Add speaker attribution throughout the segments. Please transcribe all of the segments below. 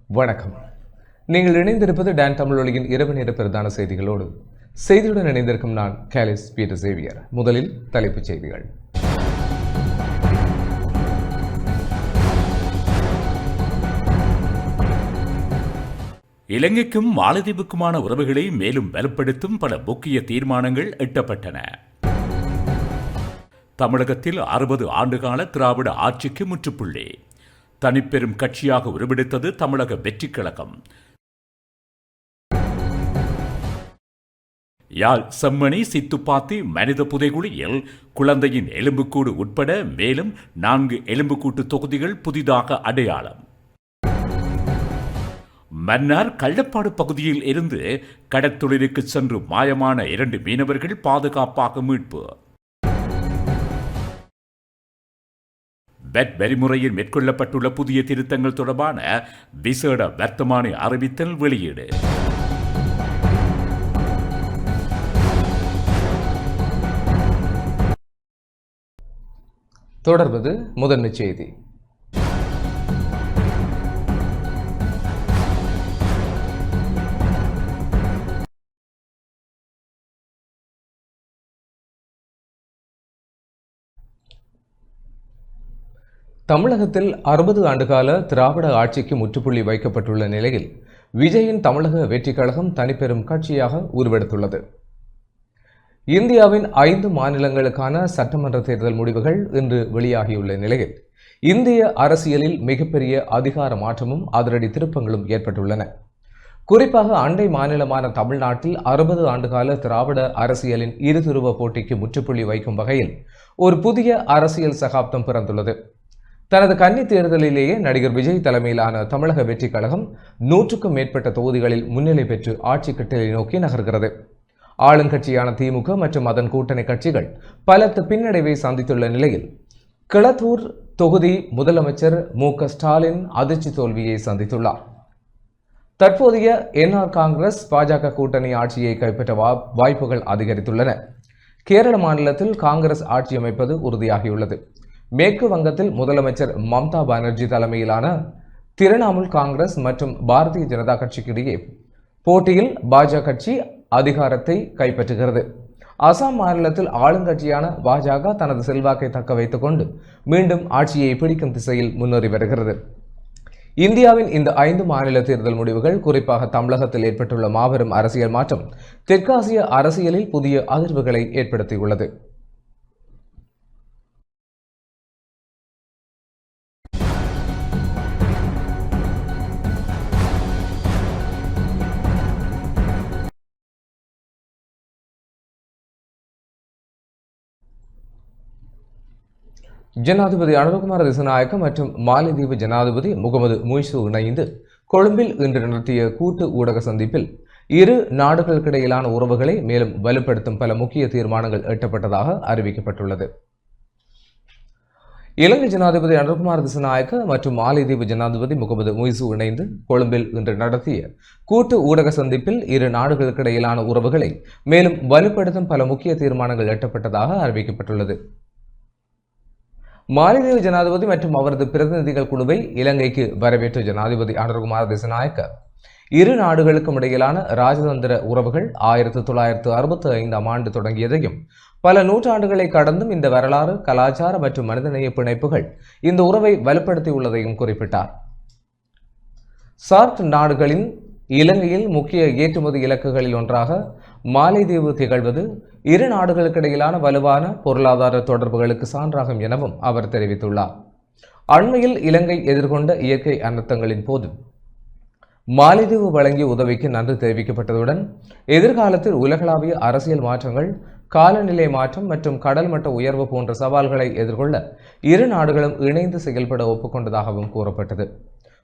Speaker 1: வணக்கம். நீங்கள் இணைந்திருப்பது டான் தமிழ் ஒலியின் இரவு நேர பிரதான செய்திகளோடு. செய்தியுடன் இணைந்திருக்கும் நான் கேலிஸ் பீட்டர் சேவியர். முதலில் தலைப்புச் செய்திகள்.
Speaker 2: இலங்கைக்கும் மாலத்தீவுக்குமான உறவுகளை மேலும் வலுப்படுத்தும் பல முக்கிய தீர்மானங்கள் எட்டப்பட்டன. தமிழகத்தில் 60 ஆண்டுகால திராவிட ஆட்சிக்கு முற்றுப்புள்ளி. தனிப்பெரும் கட்சியாக உருவெடுத்தது தமிழக வெற்றிக் கழகம். யாழ் செம்மணி சித்துப்பாத்தி மனித புதைகுழியில் குழந்தையின் எலும்புக்கூடு உட்பட மேலும் 4 எலும்புக்கூட்டு தொகுதிகள் புதிதாக அடையாளம். மன்னார் கள்ளப்பாடு பகுதியில் இருந்து கடற்தொழிலுக்கு சென்று மாயமான 2 மீனவர்கள் பாதுகாப்பாக மீட்பு. பெட் வரிமுறையில் மேற்கொள்ளப்பட்டுள்ள புதிய திருத்தங்கள் தொடர்பான விசேட வர்த்தமானி அறிவித்தல் வெளியீடு.
Speaker 1: தொடர்வது முதன்மை செய்தி. தமிழகத்தில் 60 ஆண்டுகால திராவிட ஆட்சிக்கு முற்றுப்புள்ளி வைக்கப்பட்டுள்ள நிலையில் விஜயின் தமிழக வெற்றிக் கழகம் தனிப்பெரும் கட்சியாக உருவெடுத்துள்ளது. இந்தியாவின் 5 மாநிலங்களுக்கான சட்டமன்ற தேர்தல் முடிவுகள் இன்று வெளியாகியுள்ள நிலையில் இந்திய அரசியலில் மிகப்பெரிய அதிகார மாற்றமும் அதிரடி திருப்பங்களும் ஏற்பட்டுள்ளன. குறிப்பாக அண்டை மாநிலமான தமிழ்நாட்டில் 60 ஆண்டுகால திராவிட அரசியலின் இருதுருவ போட்டிக்கு முற்றுப்புள்ளி வைக்கும் வகையில் ஒரு புதிய அரசியல் சகாப்தம் பிறந்துள்ளது. தனது கன்னி தேர்தலிலேயே நடிகர் விஜய் தலைமையிலான தமிழக வெற்றிக் கழகம் 100க்கும் மேற்பட்ட தொகுதிகளில் முன்னிலை பெற்று ஆட்சி கட்டளை நோக்கி நகர்கிறது. ஆளுங்கட்சியான திமுக மற்றும் அதன் கூட்டணி கட்சிகள் பலத்த பின்னடைவை சந்தித்துள்ள நிலையில் கிளத்தூர் தொகுதி முதலமைச்சர் மு.க. ஸ்டாலின் அதிர்ச்சி தோல்வியை சந்தித்துள்ளார். தற்போதைய என்ஆர் காங்கிரஸ் பாஜக கூட்டணி ஆட்சியை கைப்பற்ற வாய்ப்புகள் அதிகரித்துள்ளன. கேரள மாநிலத்தில் காங்கிரஸ் ஆட்சி அமைப்பது உறுதியாகியுள்ளது. மேற்கு வங்கத்தில் முதலமைச்சர் மம்தா பானர்ஜி தலைமையிலான திரிணாமுல் காங்கிரஸ் மற்றும் பாரதிய ஜனதா கட்சிக்கிடையே போட்டியில் பாஜக கட்சி அதிகாரத்தை கைப்பற்றுகிறது. அசாம் மாநிலத்தில் ஆளுங்கட்சியான பாஜக தனது செல்வாக்கை தக்க வைத்துக் கொண்டு மீண்டும் ஆட்சியை பிடிக்கும் திசையில் முன்னேறி வருகிறது. இந்தியாவின் இந்த 5 மாநில தேர்தல் முடிவுகள், குறிப்பாக தமிழகத்தில் ஏற்பட்டுள்ள மாபெரும் அரசியல் மாற்றம் தெற்காசிய அரசியலில் புதிய அதிர்வுகளை ஏற்படுத்தியுள்ளது. ஜனாதிபதி அனுரகுமார திசாநாயக்க மற்றும் மாலத்தீவு ஜனாதிபதி முகமது முய்சு இணைந்து கொழும்பில் இன்று நடத்திய கூட்டு ஊடக சந்திப்பில் இரு நாடுகளுக்கிடையிலான உறவுகளை மேலும் வலுப்படுத்தும் பல முக்கிய தீர்மானங்கள் எட்டப்பட்டதாக அறிவிக்கப்பட்டுள்ளது. இலங்கை ஜனாதிபதி அனுரகுமார திசாநாயக்க மற்றும் மாலத்தீவு ஜனாதிபதி முகமது முய்சு இணைந்து கொழும்பில் இன்று நடத்திய கூட்டு ஊடக சந்திப்பில் இரு நாடுகளுக்கிடையிலான உறவுகளை மேலும் வலுப்படுத்தும் பல முக்கிய தீர்மானங்கள் எட்டப்பட்டதாக அறிவிக்கப்பட்டுள்ளது. மாலத்தீவு ஜனாதிபதி மற்றும் அவரது பிரதிநிதிகள் குழுவை இலங்கைக்கு வரவேற்ற ஜனாதிபதி அனுரகுமார திசாநாயக்க இரு நாடுகளுக்கும் இடையிலான ராஜதந்திர உறவுகள் 1965ஆம் ஆண்டு தொடங்கியதையும் பல நூற்றாண்டுகளை கடந்தும் இந்த வரலாறு, கலாச்சார மற்றும் மனிதநேய பிணைப்புகள் இந்த உறவை வலுப்படுத்தியுள்ளதையும் குறிப்பிட்டார். சார்க் நாடுகளின் இலங்கையில் முக்கிய ஏற்றுமதி இலக்குகளில் ஒன்றாக மாலைதீவு திகழ்வது இரு நாடுகளுக்கிடையிலான வலுவான பொருளாதார தொடர்புகளுக்கு சான்றாகும் எனவும் அவர் தெரிவித்துள்ளார். அண்மையில் இலங்கை எதிர்கொண்ட இயற்கை அனர்த்தங்களின் போது மாலைதீவு வழங்கிய உதவிக்கு நன்றி தெரிவிக்கப்பட்டதுடன் எதிர்காலத்தில் உலகளாவிய அரசியல் மாற்றங்கள், காலநிலை மாற்றம் மற்றும் கடல் மட்ட உயர்வு போன்ற சவால்களை எதிர்கொள்ள இரு நாடுகளும் இணைந்து செயல்பட ஒப்புக்கொண்டதாகவும் கூறப்பட்டது.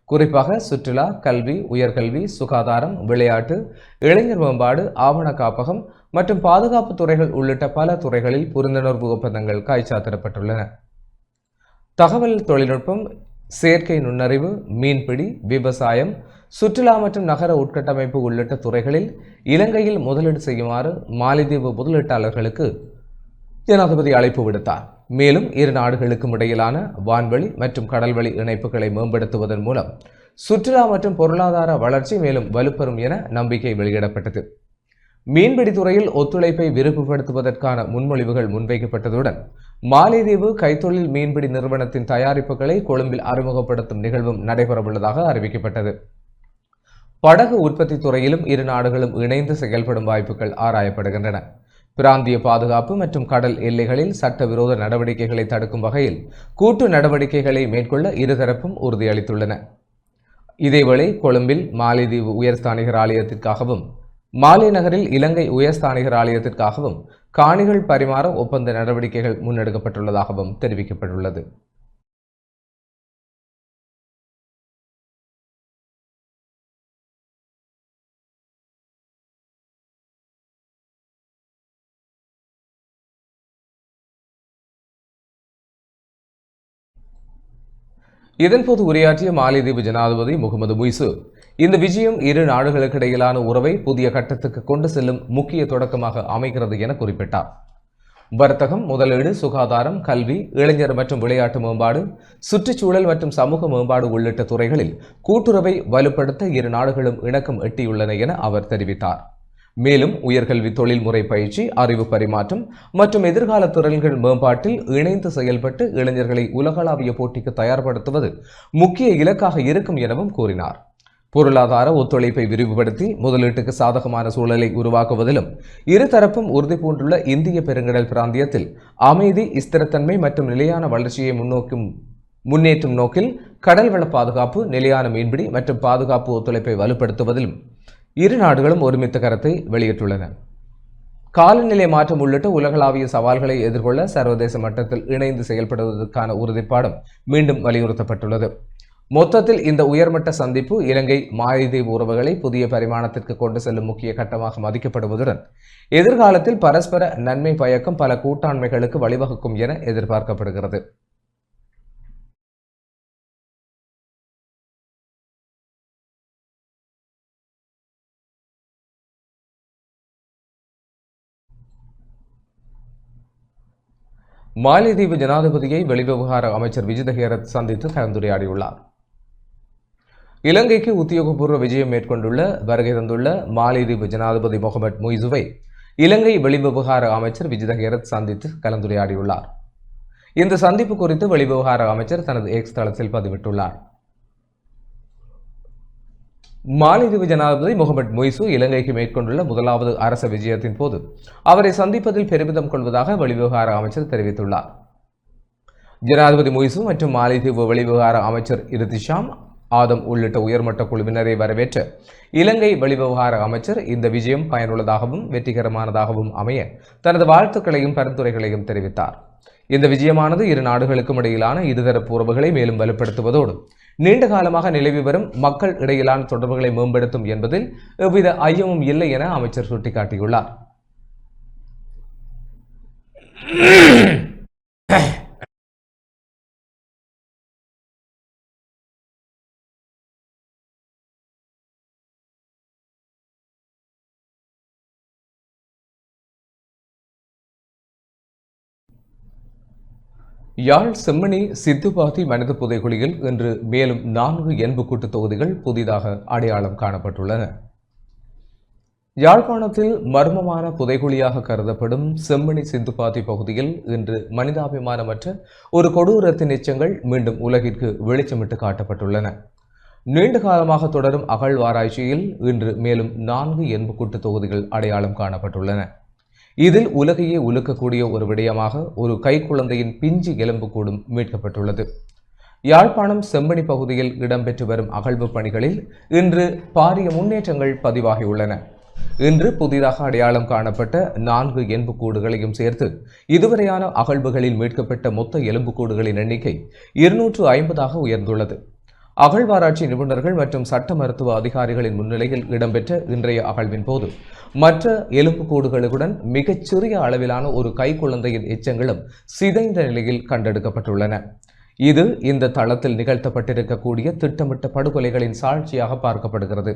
Speaker 1: குறிப்பாக சுற்றுலா, கல்வி, உயர்கல்வி, சுகாதாரம், விளையாட்டு, இளைஞர் மேம்பாடு, ஆவண காப்பகம் மற்றும் பாதுகாப்பு துறைகள் உள்ளிட்ட பல துறைகளில் புரிந்துணர்வு ஒப்பந்தங்கள் கைச்சாத்திடப்பட்டுள்ளன. தகவல் தொழில்நுட்பம், செயற்கை நுண்ணறிவு, மீன்பிடி, விவசாயம், சுற்றுலா மற்றும் நகர உட்கட்டமைப்பு உள்ளிட்ட துறைகளில் இலங்கையில் முதலீடு செய்யுமாறு மாலைதீவு முதலீட்டாளர்களுக்கு ஜனாதிபதி அழைப்பு விடுத்தார். மேலும் இரு நாடுகளுக்கும் இடையிலான வான்வெளி மற்றும் கடல்வழி இணைப்புகளை மேம்படுத்துவதன் மூலம் சுற்றுலா மற்றும் பொருளாதார வளர்ச்சி மேலும் வலுப்பெறும் என நம்பிக்கை வெளியிடப்பட்டது. மீன்பிடி துறையில் ஒத்துழைப்பை விரிவுபடுத்துவதற்கான முன்மொழிவுகள் முன்வைக்கப்பட்டதுடன் மாலைதீவு கைத்தொழில் மீன்பிடி நிறுவனத்தின் தயாரிப்புகளை கொழும்பில் அறிமுகப்படுத்தும் நிகழ்வும் நடைபெறவுள்ளதாக அறிவிக்கப்பட்டது. படகு உற்பத்தி துறையிலும் இரு நாடுகளும் இணைந்து செயல்படும் வாய்ப்புகள் ஆராயப்படுகின்றன. பிராந்திய பாதுகாப்பு மற்றும் கடல் எல்லைகளில் சட்டவிரோத நடவடிக்கைகளை தடுக்கும் வகையில் கூட்டு நடவடிக்கைகளை மேற்கொள்ள இருதரப்பும் உறுதியளித்துள்ளன. இதேவேளை கொழும்பில் மாலைதீவு உயர்ஸ்தானிகர் ஆலயத்திற்காகவும் மாலை நகரில் இலங்கை உயர்ஸ்தானிகர் ஆலயத்திற்காகவும் காணிகள் பரிமாற ஒப்பந்த நடவடிக்கைகள் முன்னெடுக்கப்பட்டுள்ளதாகவும் தெரிவிக்கப்பட்டுள்ளது. இதன்போது உரையாற்றிய மாலைதீவு ஜனாதிபதி முகமது முய்சு, இந்த விஜயம் இரு நாடுகளுக்கிடையிலான உறவை புதிய கட்டத்துக்கு கொண்டு செல்லும் முக்கிய தொடக்கமாக அமைகிறது என குறிப்பிட்டார். வர்த்தகம், முதலீடு, சுகாதாரம், கல்வி, இளைஞர் மற்றும் விளையாட்டு மேம்பாடு, சுற்றுச்சூழல் மற்றும் சமூக மேம்பாடு உள்ளிட்ட துறைகளில் கூட்டுறவை வலுப்படுத்த இரு நாடுகளும் இணக்கம் எட்டியுள்ளன என அவர் தெரிவித்தார். மேலும் உயர்கல்வி, தொழில்முறை பயிற்சி, அறிவு பரிமாற்றம் மற்றும் எதிர்கால திறன்கள் மேம்பாட்டில் இணைந்து செயல்பட்டு இளைஞர்களை உலகளாவிய போட்டிக்கு தயார்படுத்துவது முக்கிய இலக்காக இருக்கும் எனவும் கூறினார். பொருளாதார ஒத்துழைப்பை விரிவுபடுத்தி முதலீட்டுக்கு சாதகமான சூழலை உருவாக்குவதிலும் இருதரப்பும் உறுதி பூண்டுள்ள இந்திய பெருங்கடல் பிராந்தியத்தில் அமைதி, ஸ்திரத்தன்மை மற்றும் நிலையான வளர்ச்சியை முன்னேற்றும் நோக்கில் கடல் வள பாதுகாப்பு, நிலையான மீன்பிடி மற்றும் பாதுகாப்பு ஒத்துழைப்பை வலுப்படுத்துவதிலும் இரு நாடுகளும் ஒருமித்த கருத்தை வெளியிட்டுள்ளன. காலநிலை மாற்றம் உள்ளிட்ட உலகளாவிய சவால்களை எதிர்கொள்ள சர்வதேச மட்டத்தில் இணைந்து செயல்படுவதற்கான உறுதிப்பாடும் மீண்டும் வலியுறுத்தப்பட்டுள்ளது. மொத்தத்தில் இந்த உயர்மட்ட சந்திப்பு இலங்கை மாலைதீவு உறவுகளை புதிய பரிமாணத்திற்கு கொண்டு செல்லும் முக்கிய கட்டமாக மதிக்கப்படுவதுடன் எதிர்காலத்தில் பரஸ்பர நன்மை பயக்கும் பல கூட்டாண்மைகளுக்கு வழிவகுக்கும் என எதிர்பார்க்கப்படுகிறது. மாலைதீவு ஜனாதிபதியை வெளிவிவகார அமைச்சர் விஜித ஹேரத் சந்தித்து கலந்துரையாடியுள்ளார். இலங்கைக்கு உத்தியோகபூர்வ விஜயம் மேற்கொண்டுள்ள வருகை தந்துள்ள மாலைதீவு ஜனாதிபதி முகமது முய்சுவை இலங்கை வெளிவிவகார அமைச்சர் விஜித ஹேரத் சந்தித்து கலந்துரையாடியுள்ளார். இந்த சந்திப்பு குறித்து வெளிவிவகார அமைச்சர் தனது எக்ஸ் தளத்தில் பதிவிட்டுள்ளார். மாலைதீவு ஜனாதிபதி முகமது முய்சு இலங்கைக்கு மேற்கொண்டுள்ள முதலாவது அரச விஜயத்தின் போது அவரை சந்திப்பதில் பெருமிதம் கொள்வதாக வெளிவிவகார அமைச்சர் தெரிவித்துள்ளார். ஜனாதிபதி முய்சு மற்றும் மாலைதீவு வெளிவிவகார அமைச்சர் இர்திஷாம் ஆதம் உள்ளிட்ட உயர்மட்ட குழுவினரை வரவேற்ற இலங்கை வெளிவிவகார அமைச்சர் இந்த விஜயம் பயனுள்ளதாகவும் வெற்றிகரமானதாகவும் அமைய தனது வாழ்த்துக்களையும் பரிந்துரைகளையும் தெரிவித்தார். இந்த விஜயமானது இரு நாடுகளுக்கும் இடையிலான இருதரப்பு உறவுகளை மேலும் வலுப்படுத்துவதோடு நீண்ட காலமாக நிலவி வரும் மக்கள் இடையிலான தொடர்புகளை மேம்படுத்தும் என்பதில் எவ்வித ஐயமும் இல்லை என அமைச்சர் சுட்டிக்காட்டியுள்ளார். யாழ் செம்மணி சித்துப்பாத்தி மனித புதைகுழியில் இன்று மேலும் 4 எண்புக்கூட்டு தொகுதிகள் புதிதாக அடையாளம் காணப்பட்டுள்ளன. யாழ்ப்பாணத்தில் மர்மமான புதைகுழியாக கருதப்படும் செம்மணி சித்துப்பாத்தி பகுதியில் இன்று மனிதாபிமானமற்ற ஒரு கொடூரத்தின் எச்சங்கள் மீண்டும் உலகிற்கு வெளிச்சமிட்டு காட்டப்பட்டுள்ளன. நீண்ட காலமாக தொடரும் அகழ்வாராய்ச்சியில் இன்று மேலும் 4 எண்புக்கூட்டு தொகுதிகள் அடையாளம் காணப்பட்டுள்ளன. இதில் உலகையே உலுக்கக்கூடிய ஒரு விடயமாக ஒரு கைக்குழந்தையின் பிஞ்சு எலும்புக்கூடும் மீட்கப்பட்டுள்ளது. யாழ்ப்பாணம் செம்மணி பகுதியில் இடம்பெற்று வரும் அகழ்வு பணிகளில் இன்று பாரிய முன்னேற்றங்கள் பதிவாகியுள்ளன. இன்று புதிதாக அடையாளம் காணப்பட்ட 4 எலும்புக்கூடுகளையும் சேர்த்து இதுவரையான அகழ்வுகளில் மீட்கப்பட்ட மொத்த எலும்புக்கூடுகளின் எண்ணிக்கை 250ஆக உயர்ந்துள்ளது. அகழ்வாராய்ச்சி நிபுணர்கள் மற்றும் சட்ட மருத்துவ அதிகாரிகளின் முன்னிலையில் இடம்பெற்ற இன்றைய அகழ்வின் போது மற்ற எலும்புக்கூடுகளுடன் மிகச் சிறிய அளவிலான ஒரு கைக்குழந்தையின் எச்சங்களும் சிதைந்த நிலையில் கண்டெடுக்கப்பட்டுள்ளன. இது இந்த தளத்தில் நிகழ்த்தப்பட்டிருக்கக்கூடிய திட்டமிட்ட படுகொலைகளின் சாட்சியாக பார்க்கப்படுகிறது.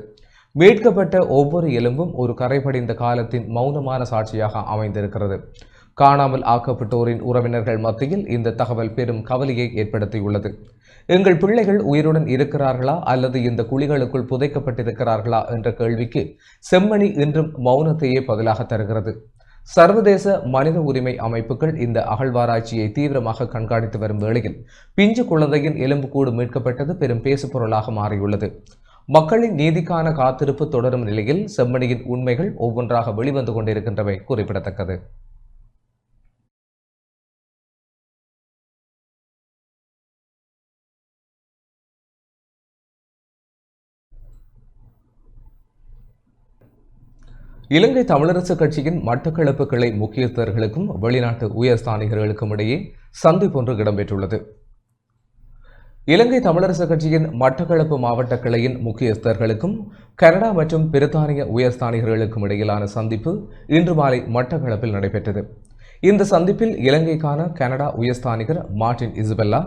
Speaker 1: மீட்கப்பட்ட ஒவ்வொரு எலும்பும் ஒரு கரைபடிந்த காலத்தின் மௌனமான சாட்சியாக அமைந்திருக்கிறது. காணாமல் ஆக்கப்பட்டோரின் உறவினர்கள் மத்தியில் இந்த தகவல் பெரும் கவலையை ஏற்படுத்தியுள்ளது. எங்கள் பிள்ளைகள் உயிருடன் இருக்கிறார்களா அல்லது இந்த குழிகளுக்குள் புதைக்கப்பட்டிருக்கிறார்களா என்ற கேள்விக்கு செம்மணி இன்றும் மௌனத்தையே பதிலாக தருகிறது. சர்வதேச மனித உரிமை அமைப்புகள் இந்த அகழ்வாராய்ச்சியை தீவிரமாக கண்காணித்து வரும் வேளையில் பிஞ்சு குழந்தையின் எலும்புக்கூடு மீட்கப்பட்டது பெரும் பேசுபொருளாக மாறியுள்ளது. மக்களின் நீதிக்கான காத்திருப்பு தொடரும் நிலையில் செம்மணியின் உண்மைகள் ஒவ்வொன்றாக வெளிவந்து கொண்டிருக்கின்றமை குறிப்பிடத்தக்கது. இலங்கை தமிழரசுக் கட்சியின் மட்டக்களப்பு கிளை முக்கியஸ்தர்களுக்கும் வெளிநாட்டு உயர்ஸ்தானிகர்களுக்கும் இடையே சந்திப்பு ஒன்று இடம்பெற்றுள்ளது. இலங்கை தமிழரசுக் கட்சியின் மட்டக்களப்பு மாவட்ட கிளையின் முக்கியஸ்தர்களுக்கும் கனடா மற்றும் பிரித்தானிய உயர்ஸ்தானிகர்களுக்கும் இடையிலான சந்திப்பு இன்று மாலை மட்டக்களப்பில் நடைபெற்றது. இந்த சந்திப்பில் இலங்கைக்கான கனடா உயர்ஸ்தானிகர் மார்டின் இசபெல்லா,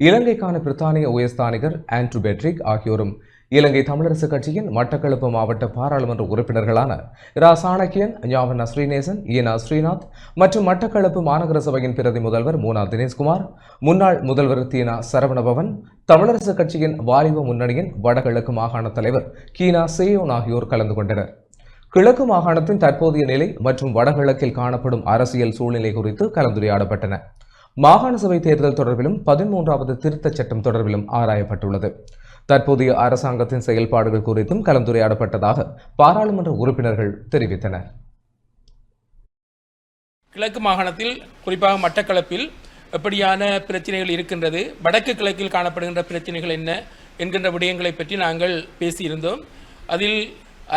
Speaker 1: இலங்கைக்கான பிரித்தானிய உயர்ஸ்தானிகர் ஆண்ட்ரூ பெட்ரிக் ஆகியோரும் இலங்கை தமிழரசுக் கட்சியின் மட்டக்களப்பு மாவட்ட பாராளுமன்ற உறுப்பினர்களான இரா சாணக்கியன், ஞாவண்ணா ஸ்ரீநேசன், ஈனா ஸ்ரீநாத் மற்றும் மட்டக்களப்பு மாநகர சபையின் பிரதி முதல்வர் மூனா தினேஷ்குமார், முன்னாள் முதல்வர் தீனா சரவணபவன், தமிழரசுக் கட்சியின் வாலிப முன்னணியின் வடகிழக்கு மாகாண தலைவர் கீனா சேயோன் ஆகியோர் கலந்து கொண்டனர். கிழக்கு மாகாணத்தின் தற்போதைய நிலை மற்றும் வடகிழக்கில் காணப்படும் அரசியல் சூழ்நிலை குறித்து கலந்துரையாடப்பட்டன. மாகாண சபை தேர்தல் தொடர்பிலும் 13வது திருத்தச் சட்டம் தொடர்பிலும் ஆராயப்பட்டுள்ளது. தற்போதைய அரசாங்கத்தின் செயல்பாடுகள் குறித்தும் கலந்துரையாடப்பட்டதாக பாராளுமன்ற உறுப்பினர்கள் தெரிவித்தனர்.
Speaker 3: கிழக்கு மாகாணத்தில் குறிப்பாக மட்டக்களப்பில் எப்படியான பிரச்சனைகள் இருக்கின்றது, வடக்கு கிழக்கில் காணப்படுகின்ற பிரச்சனைகள் என்ன என்கின்ற விடயங்களை பற்றி நாங்கள் பேசியிருந்தோம். அதில்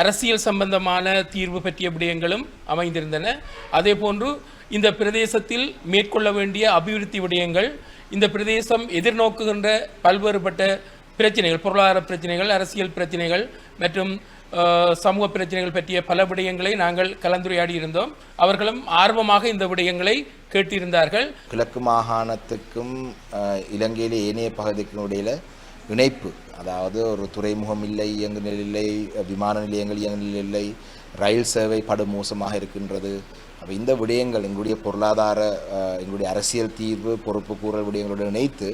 Speaker 3: அரசியல் சம்பந்தமான தீர்வு பற்றிய விடயங்களும் அமைந்திருந்தன. அதே போன்று இந்த பிரதேசத்தில் மேற்கொள்ள வேண்டிய அபிவிருத்தி விடயங்கள், இந்த பிரதேசம் எதிர்நோக்குகின்ற பல்வேறுபட்ட பிரச்சனைகள், பொருளாதார பிரச்சனைகள், அரசியல் பிரச்சனைகள் மற்றும் சமூக பிரச்சனைகள் பற்றிய பல விடயங்களை நாங்கள் கலந்துரையாடி இருந்தோம். அவர்களும் ஆர்வமாக இந்த விடயங்களை கேட்டிருந்தார்கள்.
Speaker 4: கிழக்கு மாகாணத்துக்கும் இலங்கையிலே ஏனைய பகுதிக்கும் இடையில இணைப்பு, அதாவது ஒரு துறைமுகம் இல்லை, இயங்குநிலை இல்லை, விமான நிலையங்கள் இயங்குநிலை இல்லை, ரயில் சேவை படுமோசமாக இருக்கின்றது. அப்போ இந்த விடயங்கள் எங்களுடைய பொருளாதார, எங்களுடைய அரசியல் தீர்வு, பொறுப்பு கூறல் விடயங்களோடு இணைத்து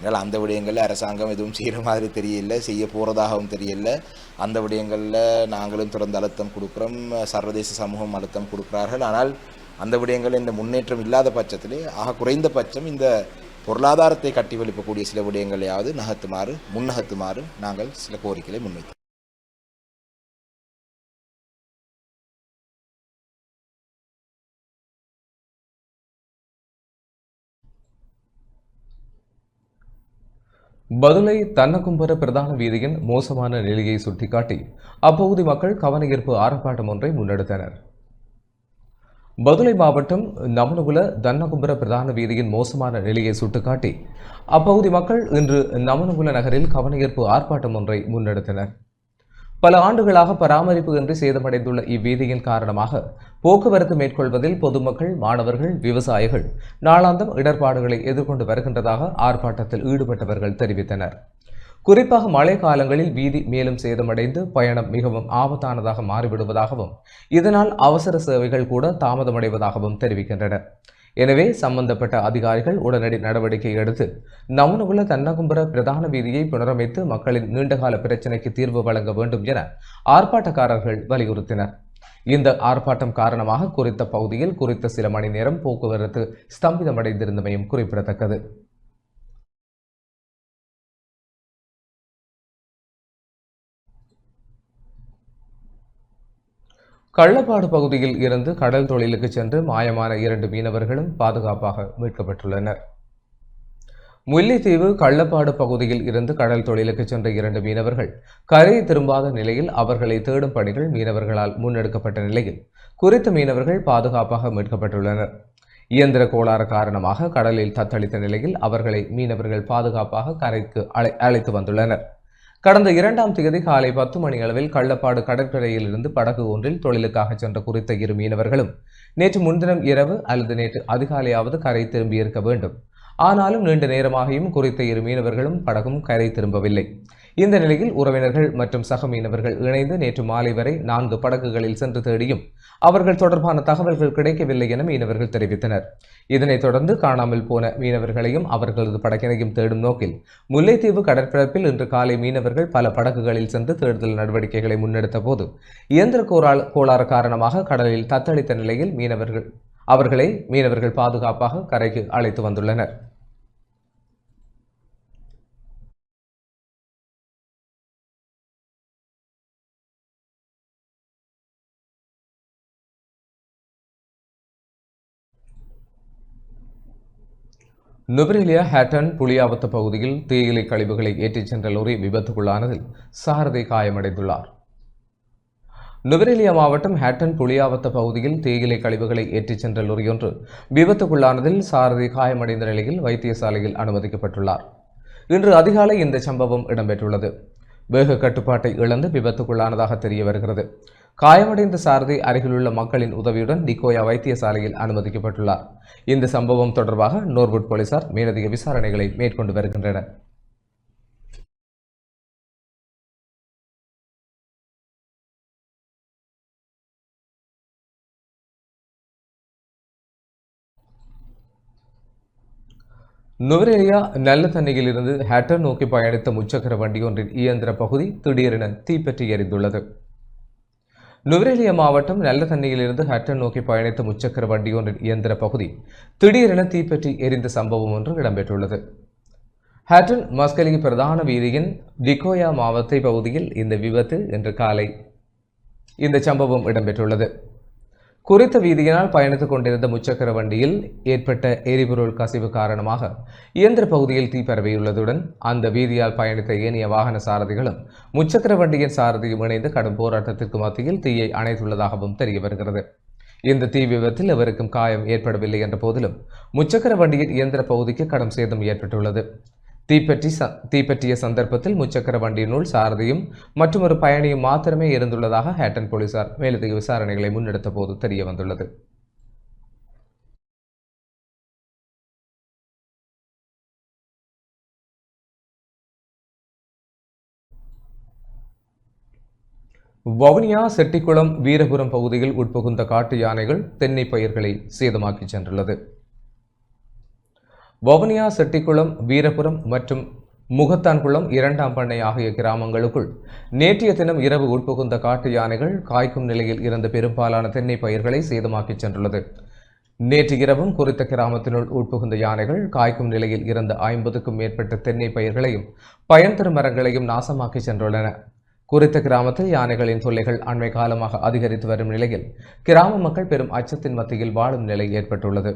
Speaker 4: என்னால் அந்த விடயங்களில் அரசாங்கம் எதுவும் செய்கிற மாதிரி தெரியல, செய்ய போகிறதாகவும் தெரியல. அந்த விடயங்களில் நாங்களும் தொடர்ந்து அழுத்தம் கொடுக்குறோம், சர்வதேச சமூகம் அழுத்தம் கொடுக்குறார்கள். ஆனால் அந்த விடயங்கள் இந்த முன்னேற்றம் இல்லாத பட்சத்திலே ஆக குறைந்த பட்சம் இந்த பொருளாதாரத்தை கட்டி வெளிப்பக்கூடிய சில விடயங்களையாவது முன்னகத்துமாறு நாங்கள் சில கோரிக்கைகளை முன்வைத்தோம்.
Speaker 1: பதுளை தன்னகும்பர பிரதான வீதியின் மோசமான நிலையை சுட்டிக்காட்டி அப்பகுதி மக்கள் கவனஈர்ப்பு ஆர்ப்பாட்டம் ஒன்றை முன்னெடுத்தனர். பதுளை மாவட்டம் நமனுகுல தன்னகும்பர பிரதான வீதியின் மோசமான நிலையை சுட்டிக்காட்டி அப்பகுதி மக்கள் இன்று நமனுகுல நகரில் கவனஈர்ப்பு ஆர்ப்பாட்டம் ஒன்றை முன்னெடுத்தனர். பல ஆண்டுகளாக பராமரிப்பு இன்றி சேதமடைந்துள்ள இவ்வீதியின் காரணமாக போக்குவரத்து மேற்கொள்வதில் பொதுமக்கள், மாணவர்கள், விவசாயிகள் நாளாந்தம் இடர்பாடுகளை எதிர்கொண்டு வருகின்றதாக ஆர்ப்பாட்டத்தில் ஈடுபட்டவர்கள் தெரிவித்தனர். குறிப்பாக மழை காலங்களில் வீதி மேலும் சேதமடைந்து பயணம் மிகவும் ஆபத்தானதாக மாறிவிடுவதாகவும் இதனால் அவசர சேவைகள் கூட தாமதமடைவதாகவும் தெரிவிக்கின்றனர். எனவே சம்பந்தப்பட்ட அதிகாரிகள் உடனடி நடவடிக்கை எடுத்து நமனுகுல தன்னகும்பர பிரதான வீதியை புனரமைத்து மக்களின் நீண்டகால பிரச்சினைக்கு தீர்வு வழங்க வேண்டும் என ஆர்ப்பாட்டக்காரர்கள் வலியுறுத்தினர். இந்த ஆர்ப்பாட்டம் காரணமாக குறித்த பகுதியில் குறித்த சில மணி நேரம் போக்குவரத்து ஸ்தம்பிதமடைந்திருந்தமையும் குறிப்பிடத்தக்கது. கள்ளப்பாடு பகுதியில் இருந்து கடல் தொழிலுக்கு சென்று மாயமான 2 மீனவர்களும் பாதுகாப்பாக மீட்கப்பட்டுள்ளனர். முல்லைத்தீவு கள்ளப்பாடு பகுதியில் இருந்து கடல் தொழிலுக்கு சென்ற 2 மீனவர்கள் கரையை திரும்பாத நிலையில் அவர்களை தேடும் பணிகள் மீனவர்களால் முன்னெடுக்கப்பட்ட நிலையில் குறித்த மீனவர்கள் பாதுகாப்பாக மீட்கப்பட்டுள்ளனர். இயந்திர கோளாறு காரணமாக கடலில் தத்தளித்த நிலையில் அவர்களை மீனவர்கள் பாதுகாப்பாக கரைக்கு அழைத்து வந்துள்ளனர். கடந்த 2ஆம் தேதி காலை 10 மணி அளவில் கள்ளப்பாடு கடற்கரையில் இருந்து படகு ஒன்றில் தொழிலுக்காக சென்ற குறித்த 2 மீனவர்களும் நேற்று முன்தினம் இரவு அல்லது நேற்று அதிகாலையாவது கரை திரும்பியிருக்க வேண்டும். ஆனாலும் நீண்ட நேரமாகியும் குறித்த 2 மீனவர்களும் படகும் கரை திரும்பவில்லை. இந்த நிலையில் உறவினர்கள் மற்றும் சக மீனவர்கள் இணைந்து நேற்று மாலை வரை 4 படகுகளில் சென்று தேடியும் அவர்கள் தொடர்பான தகவல்கள் கிடைக்கவில்லை என மீனவர்கள் தெரிவித்தனர். இதனைத் தொடர்ந்து காணாமல் போன மீனவர்களையும் அவர்களது படகினையும் தேடும் நோக்கில் முல்லைத்தீவு கடற்பரப்பில் இன்று காலை மீனவர்கள் பல படகுகளில் சென்று தேடுதல் நடவடிக்கைகளை முன்னெடுத்த போது இயந்திர கோளாறு காரணமாக கடலில் தத்தளித்த நிலையில் மீனவர்கள் பாதுகாப்பாக கரைக்கு அழைத்து வந்துள்ளனர். நுவரெலியா ஹேட்டன் புளியாவத்த பகுதியில் தேயிலை கழிவுகளை ஏற்றிச் சென்ற லொரி விபத்துக்குள்ளானதில் சாரதி காயமடைந்துள்ளார். நுவரெலியா மாவட்டம் ஹேட்டன் புளியாவத்த பகுதியில் தேயிலை கழிவுகளை ஏற்றிச் சென்ற லொரியொன்று விபத்துக்குள்ளானதில் சாரதி காயமடைந்த நிலையில் வைத்தியசாலையில் அனுமதிக்கப்பட்டுள்ளார். இன்று அதிகாலை இந்த சம்பவம் இடம்பெற்றுள்ளது. வேக கட்டுப்பாட்டை இழந்து விபத்துக்குள்ளானதாக தெரிய வருகிறது. காயமடைந்த சாரதி அருகிலுள்ள மக்களின் உதவியுடன் டிகோயா வைத்தியசாலையில் அனுமதிக்கப்பட்டுள்ளார். இந்த சம்பவம் தொடர்பாக நோர்வுட் போலீசார் மேலதிக விசாரணைகளை மேற்கொண்டு வருகின்றனர். நுவரெலியா நல்ல தண்ணியில் இருந்து ஹேட்டன் நோக்கி பயணித்த முச்சக்கர வண்டி ஒன்றின் இயந்திர பகுதி திடீரென தீப்பற்றி எரிந்துள்ளது. நுவரெலியா மாவட்டம் நல்ல தண்ணியிலிருந்து ஹட்டன் நோக்கி பயணித்த முச்சக்கர வண்டி ஒன்றின் இயந்திர பகுதி திடீரென தீப்பற்றி எரிந்த சம்பவம் ஒன்று இடம்பெற்றுள்ளது. ஹட்டன் மஸ்கலி பிரதான வீதியின் டிகோயா மாவட்ட பகுதியில் இந்த விபத்து இன்று காலை இந்த சம்பவம் இடம்பெற்றுள்ளது. குறித்த வீதியினால் பயணித்துக் கொண்டிருந்த முச்சக்கர வண்டியில் ஏற்பட்ட எரிபொருள் கசிவு காரணமாக இயந்திர பகுதியில் தீ பரவியுள்ளதுடன் அந்த வீதியால் பயணித்த ஏனைய வாகன சாரதிகளும் முச்சக்கர வண்டியின் சாரதியும் இணைந்து கடும் போராட்டத்திற்கு மத்தியில் தீயை அணைத்துள்ளதாகவும் தெரிய வருகிறது. இந்த தீ விபத்தில் எவருக்கும் காயம் ஏற்படவில்லை என்ற போதிலும் முச்சக்கர வண்டியின் இயந்திர பகுதிக்கு கடும் சேதம் ஏற்பட்டுள்ளது. தீப்பற்றிய சந்தர்ப்பத்தில் முச்சக்கர வண்டியினுள் சாரதியும் மற்றும் ஒரு பயணியும் மாத்திரமே இருந்துள்ளதாக ஹேட்டன் போலீசார் மேலதிக விசாரணைகளை முன்னெடுத்த போது தெரிய வந்துள்ளது. வவுனியா செட்டிக்குளம் வீரபுரம் பகுதியில் உட்புகுந்த காட்டு யானைகள் தென்னை பயிர்களை சேதமாக்கி சென்றுள்ளது. வவுனியா செட்டிக்குளம் வீரபுரம் மற்றும் முகத்தான்குளம் 2ஆம் பண்ணை ஆகிய கிராமங்களுக்குள் நேற்றைய தினம் இரவு உட்புகுந்த காட்டு யானைகள் காய்க்கும் நிலையில் இருந்த பெரும்பாலான தென்னை பயிர்களை சேதமாக்கி சென்றுள்ளது. நேற்று இரவும் குறித்த கிராமத்தினுள் உட்புகுந்த யானைகள் காய்க்கும் நிலையில் இருந்த 50க்கும் மேற்பட்ட தென்னை பயிர்களையும் பயன் தரும் மரங்களையும் நாசமாக்கி சென்றுள்ளன. குறித்த கிராமத்தில் யானைகளின் தொல்லைகள் அண்மை காலமாக அதிகரித்து வரும் நிலையில் கிராம மக்கள் பெரும் அச்சத்தின் மத்தியில் வாழும் நிலை ஏற்பட்டுள்ளது.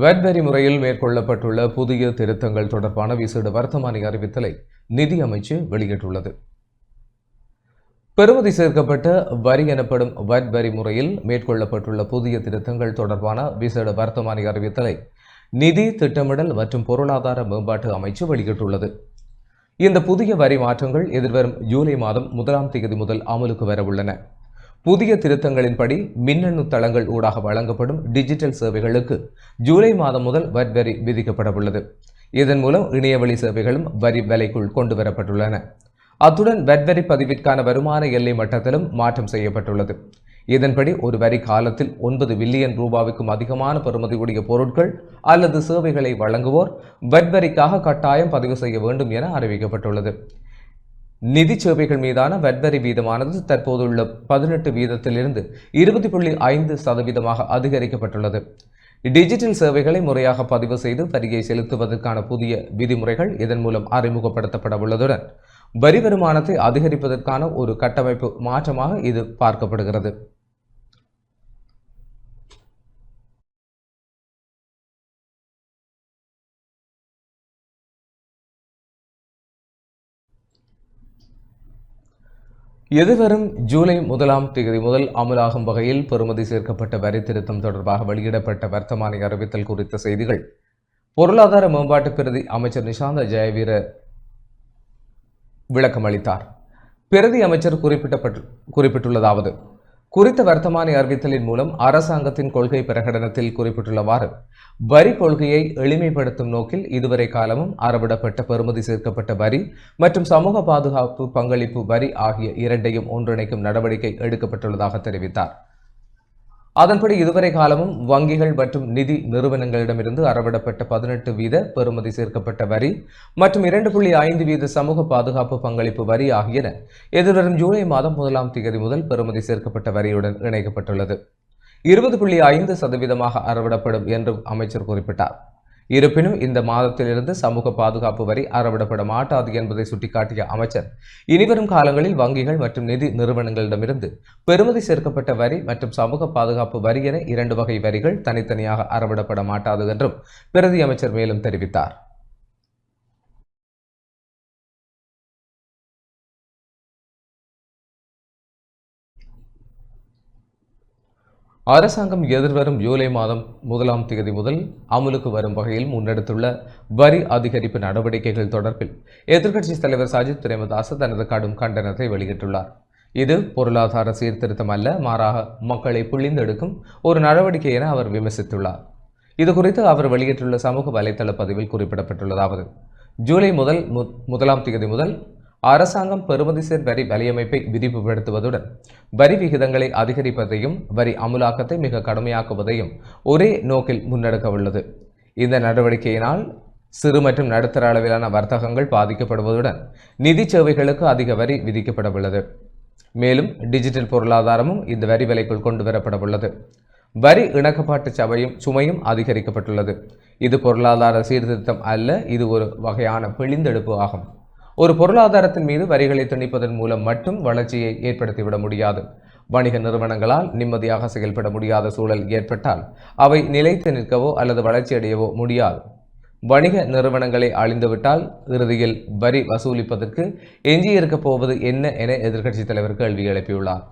Speaker 1: வட் வரி முறையில் மேற்கொள்ளப்பட்டுள்ள புதிய திருத்தங்கள் தொடர்பான விசேட வர்த்தமானி அறிவித்தலை நிதி அமைச்சு வெளியிட்டுள்ளது. பெறுமதி சேர்க்கப்பட்ட வரி எனப்படும் வட் வரி முறையில் மேற்கொள்ளப்பட்டுள்ள புதிய திருத்தங்கள் தொடர்பான விசேட வர்த்தமானி அறிவித்தலை நிதி திட்டமிடல் மற்றும் பொருளாதார மேம்பாட்டு அமைச்சு வெளியிட்டுள்ளது. இந்த புதிய வரி மாற்றங்கள் எதிர்வரும் ஜூலை மாதம் 1ஆம் தேதி முதல் அமலுக்கு வர உள்ளன. புதிய திருத்தங்களின்படி மின்னணு தளங்கள் ஊடாக வழங்கப்படும் டிஜிட்டல் சேவைகளுக்கு ஜூலை மாதம் முதல் வட் வரி விதிக்கப்பட உள்ளது. இதன் மூலம் இணையவழி சேவைகளும் வரி விலைக்குள் கொண்டுவரப்பட்டுள்ளன. அத்துடன் வட் வரி பதிவிற்கான வருமான எல்லை மட்டத்திலும் மாற்றம் செய்யப்பட்டுள்ளது. இதன்படி ஒரு வரி காலத்தில் 9 பில்லியன் ரூபாய்க்கும் அதிகமான பெறுமதியுடைய பொருட்கள் அல்லது சேவைகளை வழங்குவோர் வட் வரிக்காக கட்டாயம் பதிவு செய்ய வேண்டும் என அறிவிக்கப்பட்டுள்ளது. நிதி சேவைகள் மீதான வட் வரி வீதமானது தற்போதுள்ள 18 வீதத்திலிருந்து 20.5% அதிகரிக்கப்பட்டுள்ளது. டிஜிட்டல் சேவைகளை முறையாக பதிவு செய்து வரியை செலுத்துவதற்கான புதிய விதிமுறைகள் இதன் மூலம் அறிமுகப்படுத்தப்பட உள்ளதுடன் வரி வருமானத்தை அதிகரிப்பதற்கான ஒரு கட்டமைப்பு மாற்றமாக இது பார்க்கப்படுகிறது. எதிர்வரும் ஜூலை 1ஆம் தேதி முதல் அமலாகும் வகையில் பெறுமதி சேர்க்கப்பட்ட வரி திருத்தம் தொடர்பாக வெளியிடப்பட்ட வர்த்தமானி அறிவித்தல் குறித்த செய்திகள் பொருளாதார மேம்பாட்டு பிரதி அமைச்சர் நிஷாந்த ஜெயவீர விளக்கம் அளித்தார். பிரதி அமைச்சர் குறிப்பிட்டுள்ளதாவது, குறித்த வர்த்தமானி அறிவித்தலின் மூலம் அரசாங்கத்தின் கொள்கை பிரகடனத்தில் குறிப்பிட்டுள்ளவாறு வரி கொள்கையை எளிமைப்படுத்தும் நோக்கில் இதுவரை காலமும் அறவிடப்பட்ட பெறுமதி சேர்க்கப்பட்ட வரி மற்றும் சமூக பாதுகாப்பு பங்களிப்பு வரி ஆகிய இரண்டையும் ஒன்றிணைக்கும் நடவடிக்கை எடுக்கப்பட்டுள்ளதாக தெரிவித்தார். அதன்படி இதுவரை காலமும் வங்கிகள் மற்றும் நிதி நிறுவனங்களிடமிருந்து அறவிடப்பட்ட 18% பெறுமதி சேர்க்கப்பட்ட வரி மற்றும் 2.5% சமூக பாதுகாப்பு பங்களிப்பு வரி ஆகியன எதிர்வரும் ஜூலை மாதம் 1ஆம் தேதி முதல் பெறுமதி சேர்க்கப்பட்ட வரியுடன் இணைக்கப்பட்டுள்ளது. 20.5% அறவிடப்படும் என்றும் அமைச்சர் குறிப்பிட்டார். இருப்பினும் இந்த மாதத்திலிருந்து சமூக பாதுகாப்பு வரி அறவிடப்பட மாட்டாது என்பதை சுட்டிக்காட்டிய அமைச்சர், இனிவரும் காலங்களில் வங்கிகள் மற்றும் நிதி நிறுவனங்களிடமிருந்து பெறுமதி சேர்க்கப்பட்ட வரி மற்றும் சமூக பாதுகாப்பு வரி என 2 வகை வரிகள் தனித்தனியாக அறவிடப்பட மாட்டாது என்றும் பிரதி அமைச்சர் மேலும் தெரிவித்தார். அரசாங்கம் எதிர்வரும் ஜூலை மாதம் 1ஆம் தேதி முதல் அமுலுக்கு வரும் வகையில் முன்னெடுத்துள்ள வரி அதிகரிப்பு நடவடிக்கைகள் தொடர்பில் எதிர்க்கட்சித் தலைவர் சஜித் பிரேமதாச தனது கடும் கண்டனத்தை வெளியிட்டுள்ளார். இது பொருளாதார சீர்திருத்தம் அல்ல, மாறாக மக்களை பிழிந்தெடுக்கும் ஒரு நடவடிக்கை என அவர் விமர்சித்துள்ளார். இதுகுறித்து அவர் வெளியிட்டுள்ள சமூக வலைதள பதிவில் குறிப்பிடப்பட்டுள்ளதாவது, ஜூலை 1ஆம் தேதி முதல் அரசாங்கம் பெறுமதிசேர் வரி வலையமைப்பை விரிவுபடுத்துவதுடன் வரி விகிதங்களை அதிகரிப்பதையும் வரி அமுலாக்கத்தை மிக கடுமையாக்குவதையும் ஒரே நோக்கில் முன்னெடுக்க உள்ளது. இந்த நடவடிக்கையினால் சிறு மற்றும் நடுத்தர அளவிலான வர்த்தகங்கள் பாதிக்கப்படுவதுடன் நிதி சேவைகளுக்கு அதிக வரி விதிக்கப்பட உள்ளது. மேலும் டிஜிட்டல் பொருளாதாரமும் இந்த வரி விலைக்குள் கொண்டு வரப்பட உள்ளது. வரி இணக்கப்பாட்டு சுமையும் அதிகரிக்கப்பட்டுள்ளது. இது பொருளாதார சீர்திருத்தம் அல்ல, இது ஒரு வகையான பிழிந்தெடுப்பு ஆகும். ஒரு பொருளாதாரத்தின் மீது வரிகளை திணிப்பதன் மூலம் மட்டும் வளர்ச்சியை ஏற்படுத்திவிட முடியாது. வணிக நிறுவனங்களால் நிம்மதியாக செயல்பட முடியாத சூழல் ஏற்பட்டால் அவை நிலைத்து நிற்கவோ அல்லது வளர்ச்சியடையவோ முடியாது. வணிக நிறுவனங்களை அழிந்துவிட்டால் இறுதியில் வரி வசூலிப்பதற்கு எஞ்சியிருக்கப் போவது என்ன என எதிர்க்கட்சித் தலைவர் கேள்வி எழுப்பியுள்ளார்.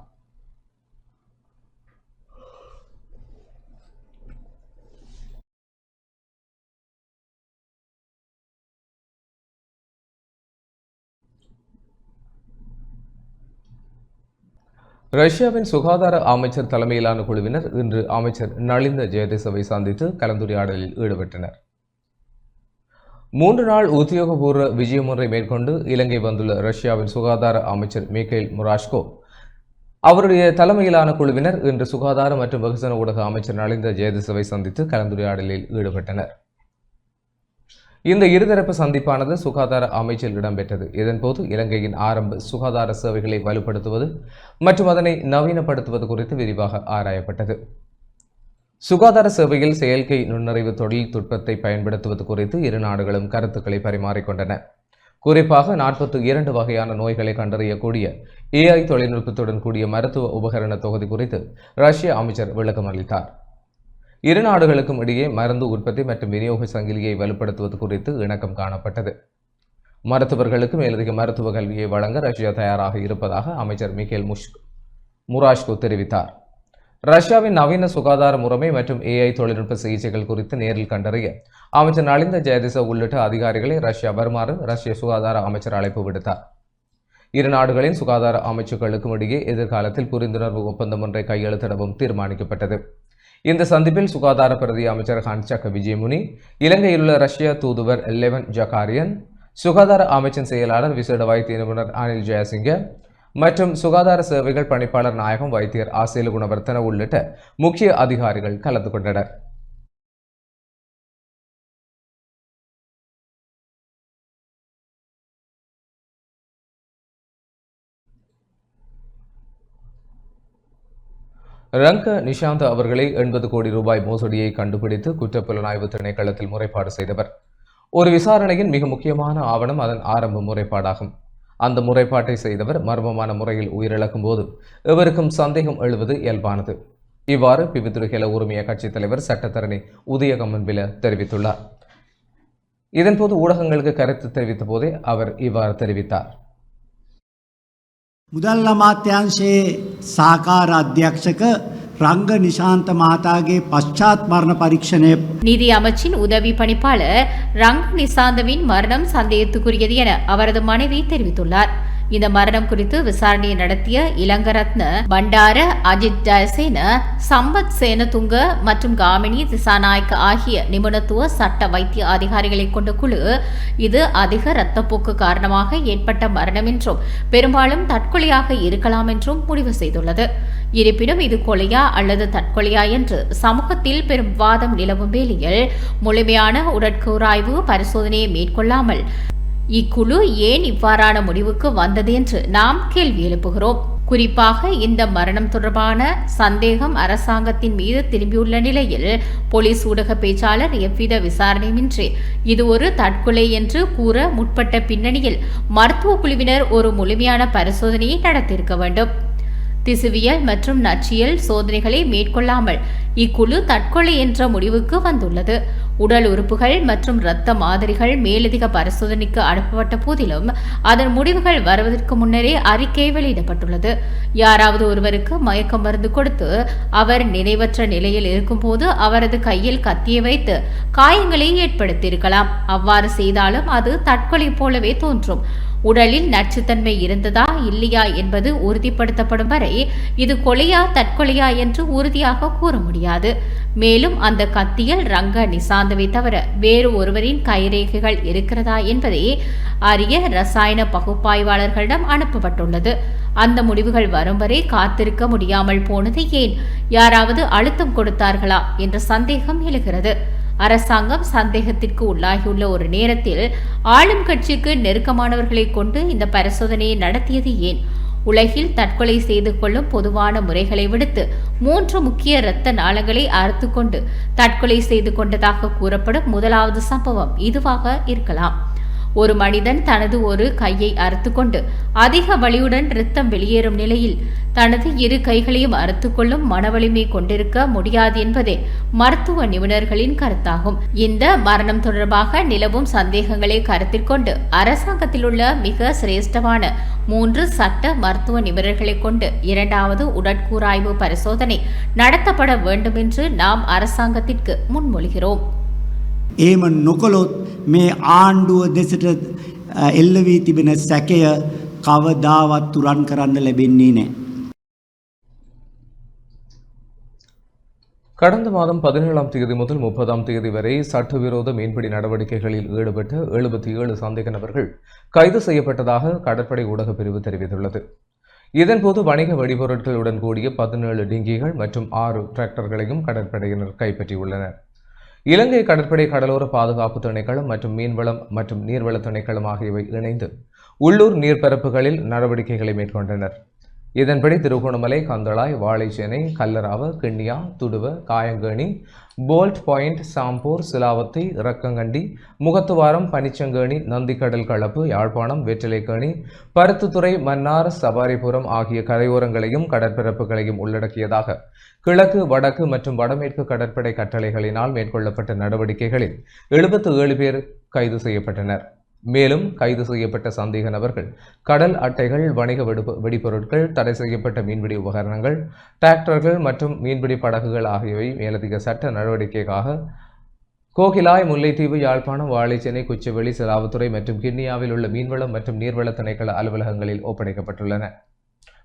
Speaker 1: ரஷ்யாவின் சுகாதார அமைச்சர் தலைமையிலான குழுவினர் இன்று அமைச்சர் நலிந்த ஜெயதிசவை சந்தித்து கலந்துரையாடலில் ஈடுபட்டனர். 3 நாள் உத்தியோகபூர்வ விஜயம் ஒன்றை மேற்கொண்டு இலங்கை வந்துள்ள ரஷ்யாவின் சுகாதார அமைச்சர் மிகைல் முராஷ்கோ அவருடைய தலைமையிலான குழுவினர் இன்று சுகாதார மற்றும் வெகுஜன ஊடக அமைச்சர் நலிந்த ஜெயதிசவை சந்தித்து கலந்துரையாடலில் ஈடுபட்டனர். இந்த இருதரப்பு சந்திப்பானது சுகாதார அமைச்சில் இடம்பெற்றது. இதன்போது இலங்கையின் ஆரம்ப சுகாதார சேவைகளை வலுப்படுத்துவது மற்றும் அதனை நவீனப்படுத்துவது குறித்து விரிவாக ஆராயப்பட்டது. சுகாதார சேவையில் செயற்கை நுண்ணறிவு தொழில்நுட்பத்தை பயன்படுத்துவது குறித்து இரு நாடுகளும் கருத்துக்களை பரிமாறிக்கொண்டன. குறிப்பாக 42 வகையான நோய்களை கண்டறியக்கூடிய AI தொழில்நுட்பத்துடன் கூடிய மருத்துவ உபகரண தொகுதி குறித்து ரஷ்ய அமைச்சர் விளக்கம் அளித்தார். இரு நாடுகளுக்கும் இடையே மருந்து உற்பத்தி மற்றும் விநியோக சங்கிலியை வலுப்படுத்துவது குறித்து இணக்கம் காணப்பட்டது. மருத்துவர்களுக்கு மேலதிக மருத்துவ கல்வியை வழங்க ரஷ்யா தயாராக இருப்பதாக அமைச்சர் மிகேல் முராஷ்கோ தெரிவித்தார். ரஷ்யாவின் நவீன சுகாதார முறைமை மற்றும் AI தொழில்நுட்ப சிகிச்சைகள் குறித்து நேரில் கண்டறிய அமைச்சர் நலிந்த ஜெயதிச உள்ளிட்ட அதிகாரிகளை ரஷ்யா வருமாறு ரஷ்ய சுகாதார அமைச்சர் அழைப்பு விடுத்தார். இரு நாடுகளின் சுகாதார அமைச்சுக்களுக்கும் இடையே எதிர்காலத்தில் புரிந்துணர்வு ஒப்பந்தம் ஒன்றை கையெழுத்திடவும் தீர்மானிக்கப்பட்டது. இந்த சந்திப்பில் சுகாதார பிரதி அமைச்சர் ஹன்சக் விஜயமுனி, இலங்கையில் உள்ள ரஷ்ய தூதுவர் லெவன் ஜகாரியன், சுகாதார அமைச்சின் செயலாளர் விசேட வைத்திய நிபுணர் அனில் ஜெயசிங்க மற்றும் சுகாதார சேவைகள் பணிப்பாளர் நாயகம் வைத்தியர் ஆசேலு குணவர்த்தன உள்ளிட்ட முக்கிய அதிகாரிகள் கலந்து கொண்டனர். ரங்க நிஷாந்த் அவர்களை 80 கோடி ரூபாய் மோசடியை கண்டுபிடித்து குற்றப்புலனாய்வு திணைக்களத்தில் முறைப்பாடு செய்தவர். ஒரு விசாரணையின் மிக முக்கியமான ஆவணம் அதன் ஆரம்ப முறைப்பாடாகும். அந்த முறைப்பாட்டை செய்தவர் மர்மமான முறையில் உயிரிழக்கும் போது எவருக்கும் சந்தேகம் எழுவது இயல்பானது. இவ்வாறு பிவித்துருகேல உரிமைய கட்சித் தலைவர் சட்டத்தரணி உதயகம்மன்பில தெரிவித்துள்ளார். இதன்போது ஊடகங்களுக்கு கருத்து தெரிவித்த போதே அவர் இவ்வாறு தெரிவித்தார்.
Speaker 5: මුදල් අමාත්‍යාංශයේ සාකාර අධ්‍යක්ෂක රංග නිශාන්ත මහතාගේ පශ්චාත් මරණ පරීක්ෂණය
Speaker 6: நீதி அமைச்சின் உதவி பணிப்பாளர் ரங்க நிசாந்தவின் மரணம் சந்தேகத்துக்குரியது என அவரது மனைவி தெரிவித்துள்ளார். இந்த மரணம் குறித்து விசாரணையை நடத்திய இலங்கரத்ன பண்டார, அஜித் ஜெயசேன, சம்பத் சேனதுங்க மற்றும் காமினி திசாநாயக்க ஆகிய நிபுணத்துவ சட்ட வைத்திய அதிகாரிகளை கொண்ட குழு இது அதிக இரத்தப்போக்கு காரணமாக ஏற்பட்ட மரணம் என்றும் பெரும்பாலும் தற்கொலையாக இருக்கலாம் என்றும் முடிவு செய்துள்ளது. இருப்பினும் இது கொலையா அல்லது தற்கொலையா என்று சமூகத்தில் பெரும் வாதம் நிலவும் வேளையில் முழுமையான உடற்கூறாய்வு பரிசோதனையை மேற்கொள்ளாமல் இக்குழு ஏன் இவ்வாறான முடிவுக்கு வந்தது என்று நாம் கேள்வி எழுப்புகிறோம். குறிப்பாக இந்த மரணம் தொடர்பான சந்தேகம் அரசாங்கத்தின் மீது திரும்பியுள்ள நிலையில் போலீஸ் ஊடக பேச்சாளர் எவ்வித விசாரணையின்றி இது ஒரு தற்கொலை என்று கூற முற்பட்ட பின்னணியில் மருத்துவ குழுவினர் ஒரு முழுமையான பரிசோதனையை நடத்தியிருக்க வேண்டும். திசுவியல் மற்றும் நச்சியல் சோதனைகளை மேற்கொள்ளாமல் இக்குழு தற்கொலை என்ற முடிவுக்கு வந்துள்ளது. உடல் உறுப்புகள் மற்றும் இரத்த மாதிரிகள் மேலதிக பரிசோதனைக்கு அனுப்பப்பட்ட போதிலும் அதன் முடிவுகள் வருவதற்கு முன்னரே அறிக்கை வெளியிடப்பட்டுள்ளது. யாராவது ஒருவருக்கு மயக்க மருந்து கொடுத்து அவர் நினைவற்ற நிலையில் இருக்கும்போது அவரது கையில் கத்தியை வைத்து காயங்களை ஏற்படுத்தியிருக்கலாம். அவ்வாறு செய்தாலும் அது தற்கொலை போலவே தோன்றும். உடலில் நச்சுத்தன்மை இருந்ததா இல்லையா என்பது உறுதிப்படுத்தப்படும் வரை இது கொலையா தற்கொலையா என்று உறுதியாக கூற முடியாது. மேலும் அந்த கத்தியில் ரங்க நிசாந்தவை தவிர வேறு ஒருவரின் கைரேகைகள் இருக்கிறதா என்பதை அறிய ரசாயன பகுப்பாய்வாளர்களிடம் அனுப்பப்பட்டுள்ளது. அந்த முடிவுகள் வரும் வரை காத்திருக்க முடியாமல் போனது ஏன்? யாராவது அழுத்தம் கொடுத்தார்களா என்ற சந்தேகம் எழுகிறது. அரசாங்கம் சந்தேகத்திற்கு உள்ளாகியுள்ள ஒரு நேரத்தில் ஆளும் கட்சிக்கு நெருக்கமானவர்களை கொண்டு இந்த பரிசோதனையை நடத்தியது ஏன்? உலகில் தற்கொலை செய்து கொள்ளும் பொதுவான முறைகளை விடுத்து 3 முக்கிய இரத்த நாளங்களை அறுத்துக்கொண்டு தற்கொலை செய்து கொண்டதாக கூறப்படும் முதலாவது சம்பவம் இதுவாக இருக்கலாம். ஒரு மனிதன் தனது ஒரு கையை அறுத்துக்கொண்டு அதிக வலியுடன் இரத்தம் வெளியேறும் நிலையில் தனது 2 கைகளையும் அறுத்துக்கொள்ளும் மனவலிமை கொண்டிருக்க முடியாது என்பதே மருத்துவ நிபுணர்களின் கருத்தாகும். இந்த மரணம் தொடர்பாக நிலவும் சந்தேகங்களை கருத்தில் கொண்டு அரசாங்கத்தில் உள்ள மிக சிரேஷ்டமான 3 சட்ட மருத்துவ நிபுணர்களை கொண்டு 2வது உடற்கூறாய்வு பரிசோதனை நடத்தப்பட வேண்டும் என்று நாம் அரசாங்கத்திற்கு முன்மொழிகிறோம்.
Speaker 5: එහෙම නොකළොත් මේ ආණ්ඩුව දෙසට එල්ල වී තිබෙන සැකය කවදාවත් තුරන් කරන්න ලැබෙන්නේ නැහැ.
Speaker 1: கடந்த மாதம் 17ஆம் தேதி முதல் 30ஆம் தேதி வரை சட்டவிரோத மீன்பிடி நடவடிக்கைகளில் ஈடுபட்ட 77 சந்தேக நபர்கள் கைது செய்யப்பட்டதாக கடற்படை ஊடகப் பிரிவு தெரிவித்துள்ளது. இதன்போது வணிக வெடிபொருட்களுடன் கூடிய 17 டிங்கிகள் மற்றும் 6 டிராக்டர்களையும் கடற்படையினர் கைப்பற்றியுள்ளனர். இலங்கை கடற்படை கடலோர பாதுகாப்பு திணைக்களம் மற்றும் மீன்வளம் மற்றும் நீர்வள திணைக்களம் ஆகியவை இணைந்து உள்ளூர் நீர்ப்பரப்புகளில் நடவடிக்கைகளை மேற்கொண்டனர். இதன்படி திருகோணமலை, கந்தளாய், வாழைச்சேனை, கல்லராவ, கிண்ணியா, துடுவ, காயங்கேணி, போல்ட் பாயிண்ட், சாம்பூர், சிலாவத்தை, இறக்கங்கண்டி, முகத்துவாரம், பனிச்சங்கேணி, நந்திக்கடல் களப்பு, யாழ்ப்பாணம், வெற்றிலைக்கேணி, பருத்துத்துறை, மன்னார், சபாரிபுரம் ஆகிய கரையோரங்களையும் கடற்பரப்புகளையும் உள்ளடக்கியதாக கிழக்கு, வடக்கு மற்றும் வடமேற்கு கடற்படை கட்டளைகளினால் மேற்கொள்ளப்பட்ட நடவடிக்கைகளில் 77 பேர் கைது செய்யப்பட்டனர். மேலும் கைது செய்யப்பட்ட சந்தேக நபர்கள் கடல் அட்டைகள், வணிக வெடிபொருட்கள், தடை செய்யப்பட்ட மீன்பிடி உபகரணங்கள், டிராக்டர்கள் மற்றும் மீன்பிடி படகுகள் ஆகியவை மேலதிக சட்ட நடவடிக்கைக்காக கோகிலாய், முல்லைத்தீவு, யாழ்ப்பாணம், வாழைச்சேனை, குச்சவெளி, சிலாவுத்துறை மற்றும் கிண்ணியாவில் உள்ள மீன்வளம் மற்றும் நீர்வள திணைக்கள அலுவலகங்களில் ஒப்படைக்கப்பட்டுள்ளன.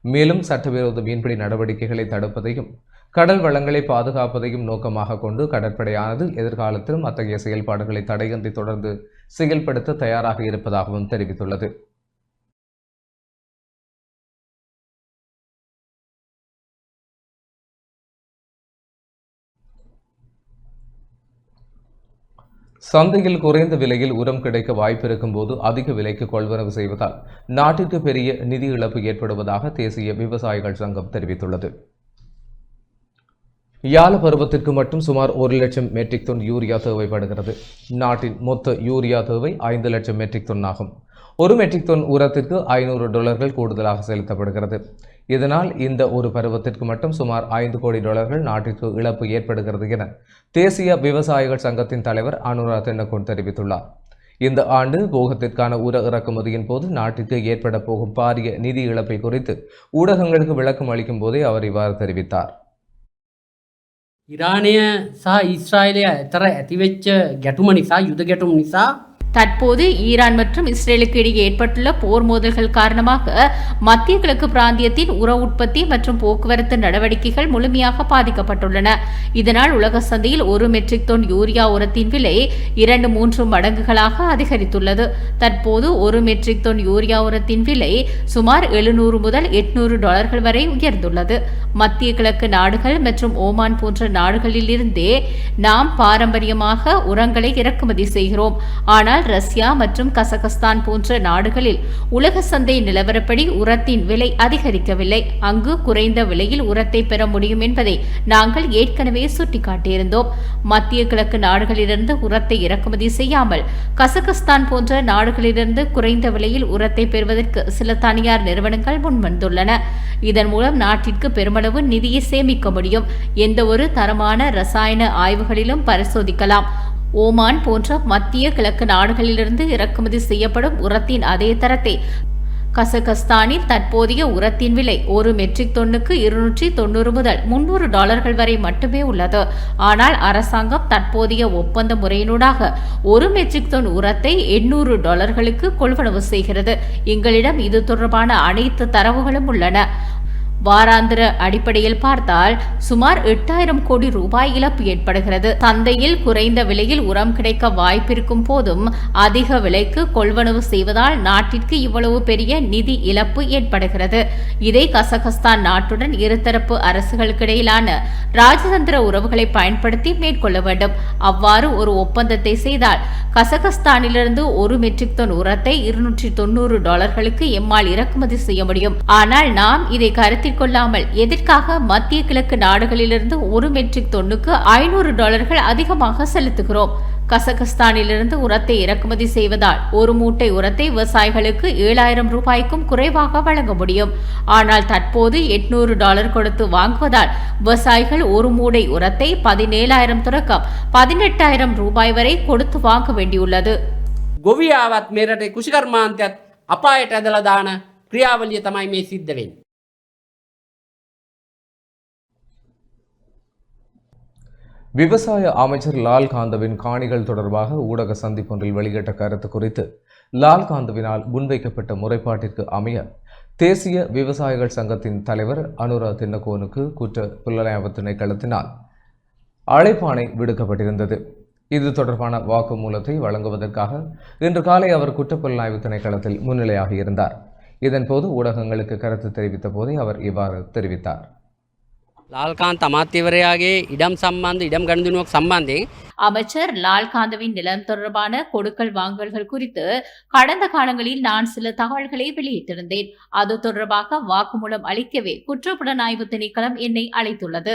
Speaker 1: மேலும் சட்டவிரோத மீன்பிடி நடவடிக்கைகளை தடுப்பதையும் கடல் வளங்களை பாதுகாப்பதையும் நோக்கமாக கொண்டு கடற்படையானது எதிர்காலத்திலும் அத்தகைய செயல்பாடுகளை தடையின்றி தொடர்ந்து செயல்படுத்த தயாராக இருப்பதாகவும் தெரிவித்துள்ளது. சந்தையில் குறைந்த விலையில் உரம் கிடைக்க வாய்ப்பிருக்கும் போது அதிக விலைக்கு கொள்வனவு செய்வதால் நாட்டிற்கு பெரிய நிதி இழப்பு ஏற்படுவதாக தேசிய விவசாயிகள் சங்கம் தெரிவித்துள்ளது. யாழ பருவத்திற்கு மட்டும் சுமார் 1 லட்சம் மெட்ரிக் டன் யூரியா தேவைப்படுகிறது. நாட்டின் மொத்த யூரியா தேவை 5 லட்சம் மெட்ரிக் டன் ஆகும். 1 மெட்ரிக் டன் உரத்திற்கு $500 கூடுதலாக செலுத்தப்படுகிறது. இதனால் இந்த ஒரு பருவத்திற்கு மட்டும் சுமார் $5 கோடி நாட்டிற்கு இழப்பு ஏற்படுகிறது என தேசிய விவசாயிகள் சங்கத்தின் தலைவர் அனுரா தென்னகோன் தெரிவித்துள்ளார். இந்த ஆண்டு போகத்திற்கான உர இறக்குமதியின் போது நாட்டிற்கு ஏற்பட போகும் பாரிய நிதி இழப்பை குறித்து ஊடகங்களுக்கு விளக்கம் அளிக்கும் போதே அவர் இவ்வாறு தெரிவித்தார்.
Speaker 7: ඉරානය සහ ඊශ්‍රායිලය අතර ඇතිවෙච්ච ගැටුම නිසා යුද ගැටුම නිසා
Speaker 6: தற்போது ஈரான் மற்றும் இஸ்ரேலுக்கு இடையே ஏற்பட்டுள்ள போர் மோதல்கள் காரணமாக மத்திய கிழக்கு பிராந்தியத்தின் உர உற்பத்தி மற்றும் போக்குவரத்து நடவடிக்கைகள் முழுமையாக பாதிக்கப்பட்டுள்ளன. இதனால் உலக சந்தையில் 1 மெட்ரிக் டன் யூரியா உரத்தின் விலை 2-3 மடங்குகளாக அதிகரித்துள்ளது. தற்போது 1 மெட்ரிக் டன் யூரியா உரத்தின் விலை சுமார் $700 முதல் $800 வரை உயர்ந்துள்ளது. மத்திய கிழக்கு நாடுகள் மற்றும் ஓமான் போன்ற நாடுகளில் இருந்தே நாம் பாரம்பரியமாக உரங்களை இறக்குமதி செய்கிறோம். ஆனால் ரஷ்யா மற்றும் கசகஸ்தான் போன்ற நாடுகளில் உலக சந்தை நிலவரப்படி உரத்தின் விலை அதிகரிக்கவில்லை. அங்கு குறைந்த விலையில் உரத்தை பெற முடியும் என்பதை நாங்கள் ஏற்கனவே சுட்டிக்காட்டியிருந்தோம். மத்திய கிழக்கு நாடுகளிலிருந்து உரத்தை இறக்குமதி செய்யாமல் கசகஸ்தான் போன்ற நாடுகளிலிருந்து குறைந்த விலையில் உரத்தை பெறுவதற்கு சில தனியார் நிறுவனங்கள் முன்வந்துள்ளன. இதன் மூலம் நாட்டிற்கு பெருமளவு நிதியை சேமிக்க முடியும். எந்த ஒரு தரமான ரசாயன ஆய்வுகளிலும் பரிசோதிக்கலாம். ஓமான் போன்ற மத்திய கிழக்கு நாடுகளிலிருந்து இறக்குமதி செய்யப்படும் உரத்தின் அதே தரத்தை கசகஸ்தானில் தற்போதைய உரத்தின் விலை 1 மெட்ரிக் டன்னுக்கு $290 முதல் $300 வரை மட்டுமே உள்ளது. ஆனால் அரசாங்கம் தற்போதைய ஒப்பந்த முறையினூடாக 1 மெட்ரிக் டன் உரத்தை $800 கொள்வனவு செய்கிறது. எங்களிடம் இது தொடர்பான அனைத்து தரவுகளும் உள்ளன. வாராந்திர அடிப்படையில் பார்த்தால் சுமார் 8000 கோடி ரூபாய் இழப்பு ஏற்படுகிறது. சந்தையில் குறைந்த விலையில் உரம் கிடைக்க வாய்ப்பிருக்கும் போதும் அதிக விலைக்கு கொள்வனவு செய்வதால் நாட்டிற்கு இவ்வளவு பெரிய நிதி இழப்பு ஏற்படுகிறது. இதை கசகஸ்தான் நாட்டுடன் இருதரப்பு அரசுகளுக்கிடையிலான ராஜதந்திர உறவுகளை பயன்படுத்தி மேற்கொள்ள வேண்டும். அவ்வாறு ஒரு ஒப்பந்தத்தை செய்தால் கசகஸ்தானிலிருந்து 1 மெட்ரிக் டன் உரத்தை $290 எம்மால் இறக்குமதி செய்ய முடியும். ஆனால் நாம் இதை கருத்தில் கொள்ளாமல் எதற்காக மத்திய கிழக்கு நாடுகளிலிருந்து 1 மெட்ரிக் டன்னுக்கு $500 அதிகமாக செலுத்துகிறோம்? கசகஸ்தானிலிருந்து உரத்தை இறக்குமதி செய்வதால் ஒரு மூட்டை உரத்தை விவசாயிகளுக்கு $7000 குறைவாக வழங்க முடியும். ஆனால் தற்போது $800 கொடுத்து வாங்குவதால் விவசாயிகள் ஒரு மூடை உரத்தை $17,000 தொடக்கம் $18,000 வரை கொடுத்து வாங்க வேண்டியுள்ளது.
Speaker 7: ගොවියාවත් මේ රටේ කෘෂිකර්මාන්තයත් අපායට ඇදලා දාන ක්‍රියාවලිය තමයි මේ සිද්ධ වෙන්නේ.
Speaker 1: விவசாய அமைச்சர் லால்காந்தவின் காணிகள் தொடர்பாக ஊடக சந்திப்பொன்றில் வெளியிட்ட கருத்து குறித்து லால்காந்தவினால் முன்வைக்கப்பட்ட முறைப்பாட்டிற்கு அமைய தேசிய விவசாயிகள் சங்கத்தின் தலைவர் அனுரா தின்னகோனுக்கு குற்ற புலனாய்வு திணைக்களத்தினால் அழைப்பாணை விடுக்கப்பட்டிருந்தது. இது தொடர்பான வாக்குமூலத்தை வழங்குவதற்காக இன்று காலை அவர் குற்றப்புலனாய்வு திணைக்களத்தில் முன்னிலையாகியிருந்தார். இதன்போது ஊடகங்களுக்கு கருத்து தெரிவித்த போதே அவர் இவ்வாறு தெரிவித்தார்.
Speaker 7: ලාල්කාන්ත අමාත්‍යවරයාගේ ඉඩම් සම්බන්ධ ඉඩම් ගනුදෙනුවක් සම්බන්ධයෙන්
Speaker 6: அமைச்சர் லால்காந்தவின் நிலம் தொடர்பான கொடுக்கல் வாங்கல்கள் குறித்து கடந்த காலங்களில் நான் சில தகவல்களை வெளியிட்டிருந்தேன். அது தொடர்பாக வாக்குமூலம் அளிக்கவே குற்றப்புலனாய்வு திணைக்களம் என்னை அழைத்துள்ளது.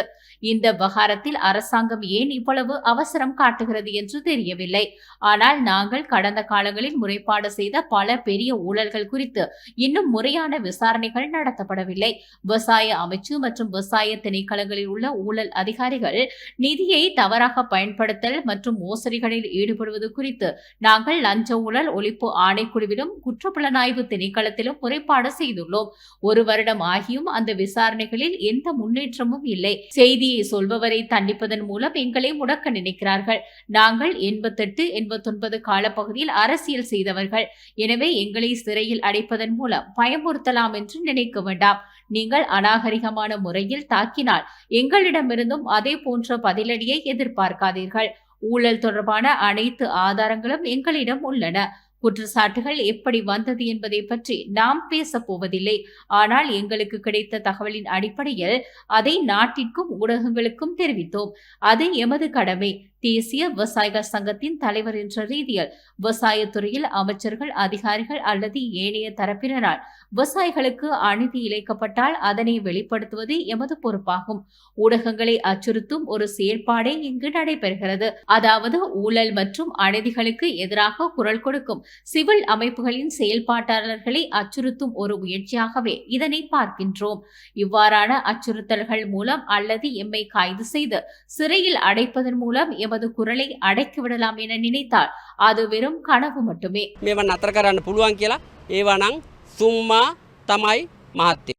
Speaker 6: இந்த விவகாரத்தில் அரசாங்கம் ஏன் இவ்வளவு அவசரம் காட்டுகிறது என்று தெரியவில்லை. ஆனால் நாங்கள் கடந்த காலங்களில் முறைப்பாடு செய்த பல பெரிய ஊழல்கள் குறித்து இன்னும் முறையான விசாரணைகள் நடத்தப்படவில்லை. விவசாய அமைச்சு மற்றும் விவசாய திணைக்களங்களில் உள்ள ஊழல் அதிகாரிகள் நிதியை தவறாக பயன்படுத்தல் மற்றும் மோசடிகளில் ஈடுபடுவது குறித்து நாங்கள் லஞ்ச ஊழல் ஒழிப்பு ஆணைக்குழுவிலும் குற்றப்புலனாய்வு திணைக்களத்திலும் முறைப்பாடு செய்துள்ளோம். 1 வருடம் ஆகியும் அந்த விசாரணைகளில் எந்த முன்னேற்றமும் இல்லை. செய்தியை சொல்பவரை தண்டிப்பதன் மூலம் எங்களை முடக்க நினைக்கிறார்கள். நாங்கள் 88-89 காலப்பகுதியில் அரசியல் செய்தவர்கள். எனவே எங்களை சிறையில் அடைப்பதன் மூலம் பயமுறுத்தலாம் என்று நினைக்க வேண்டாம். நீங்கள் அநாகரிகமான முறையில் தாக்கினால் எங்களிடமிருந்தும் அதே போன்ற பதிலடியை எதிர்பார்க்காதீர்கள். ஊழல் தொடர்பான அனைத்து ஆதாரங்களும் எங்களிடம் உள்ளன. குற்றச்சாட்டுகள் எப்படி வந்தது என்பதை பற்றி நாம் பேசப் போவதில்லை. ஆனால் எங்களுக்கு கிடைத்த தகவலின் அடிப்படையில் அதை நாட்டிற்கும் ஊடகங்களுக்கும் தெரிவித்தோம். அது எமது கடமை. தேசிய விவசாயிகள் சங்கத்தின் தலைவர் என்ற ரீதியில் விவசாயத்துறையில் அமைச்சர்கள், அதிகாரிகள் அல்லது ஏனைய தரப்பினரால் விவசாயிகளுக்கு அநீதி இழைக்கப்பட்டால் அதனை வெளிப்படுத்துவது எமது பொறுப்பாகும். ஊடகங்களை அச்சுறுத்தும் ஒரு செயல்பாடே இங்கு நடைபெறுகிறது. அதாவது ஊழல் மற்றும் அநீதிகளுக்கு எதிராக குரல் கொடுக்கும் சிவில் அமைப்புகளின் செயல்பாட்டாளர்களை அச்சுறுத்தும் ஒரு முயற்சியாகவே இதனை பார்க்கின்றோம். இவ்வாறான அச்சுறுத்தல்கள் மூலம் அல்லது எம்மை கைது செய்து சிறையில் அடைப்பதன் மூலம் எமது குரலை அடக்கிவிடலாம் என நினைத்தால் அது வெறும் கனவு மட்டுமே.
Speaker 7: මේව නතර කරන්න පුළුවන් කියලා ඒවා නම් සුම්මා තමයි මහත්තයෝ.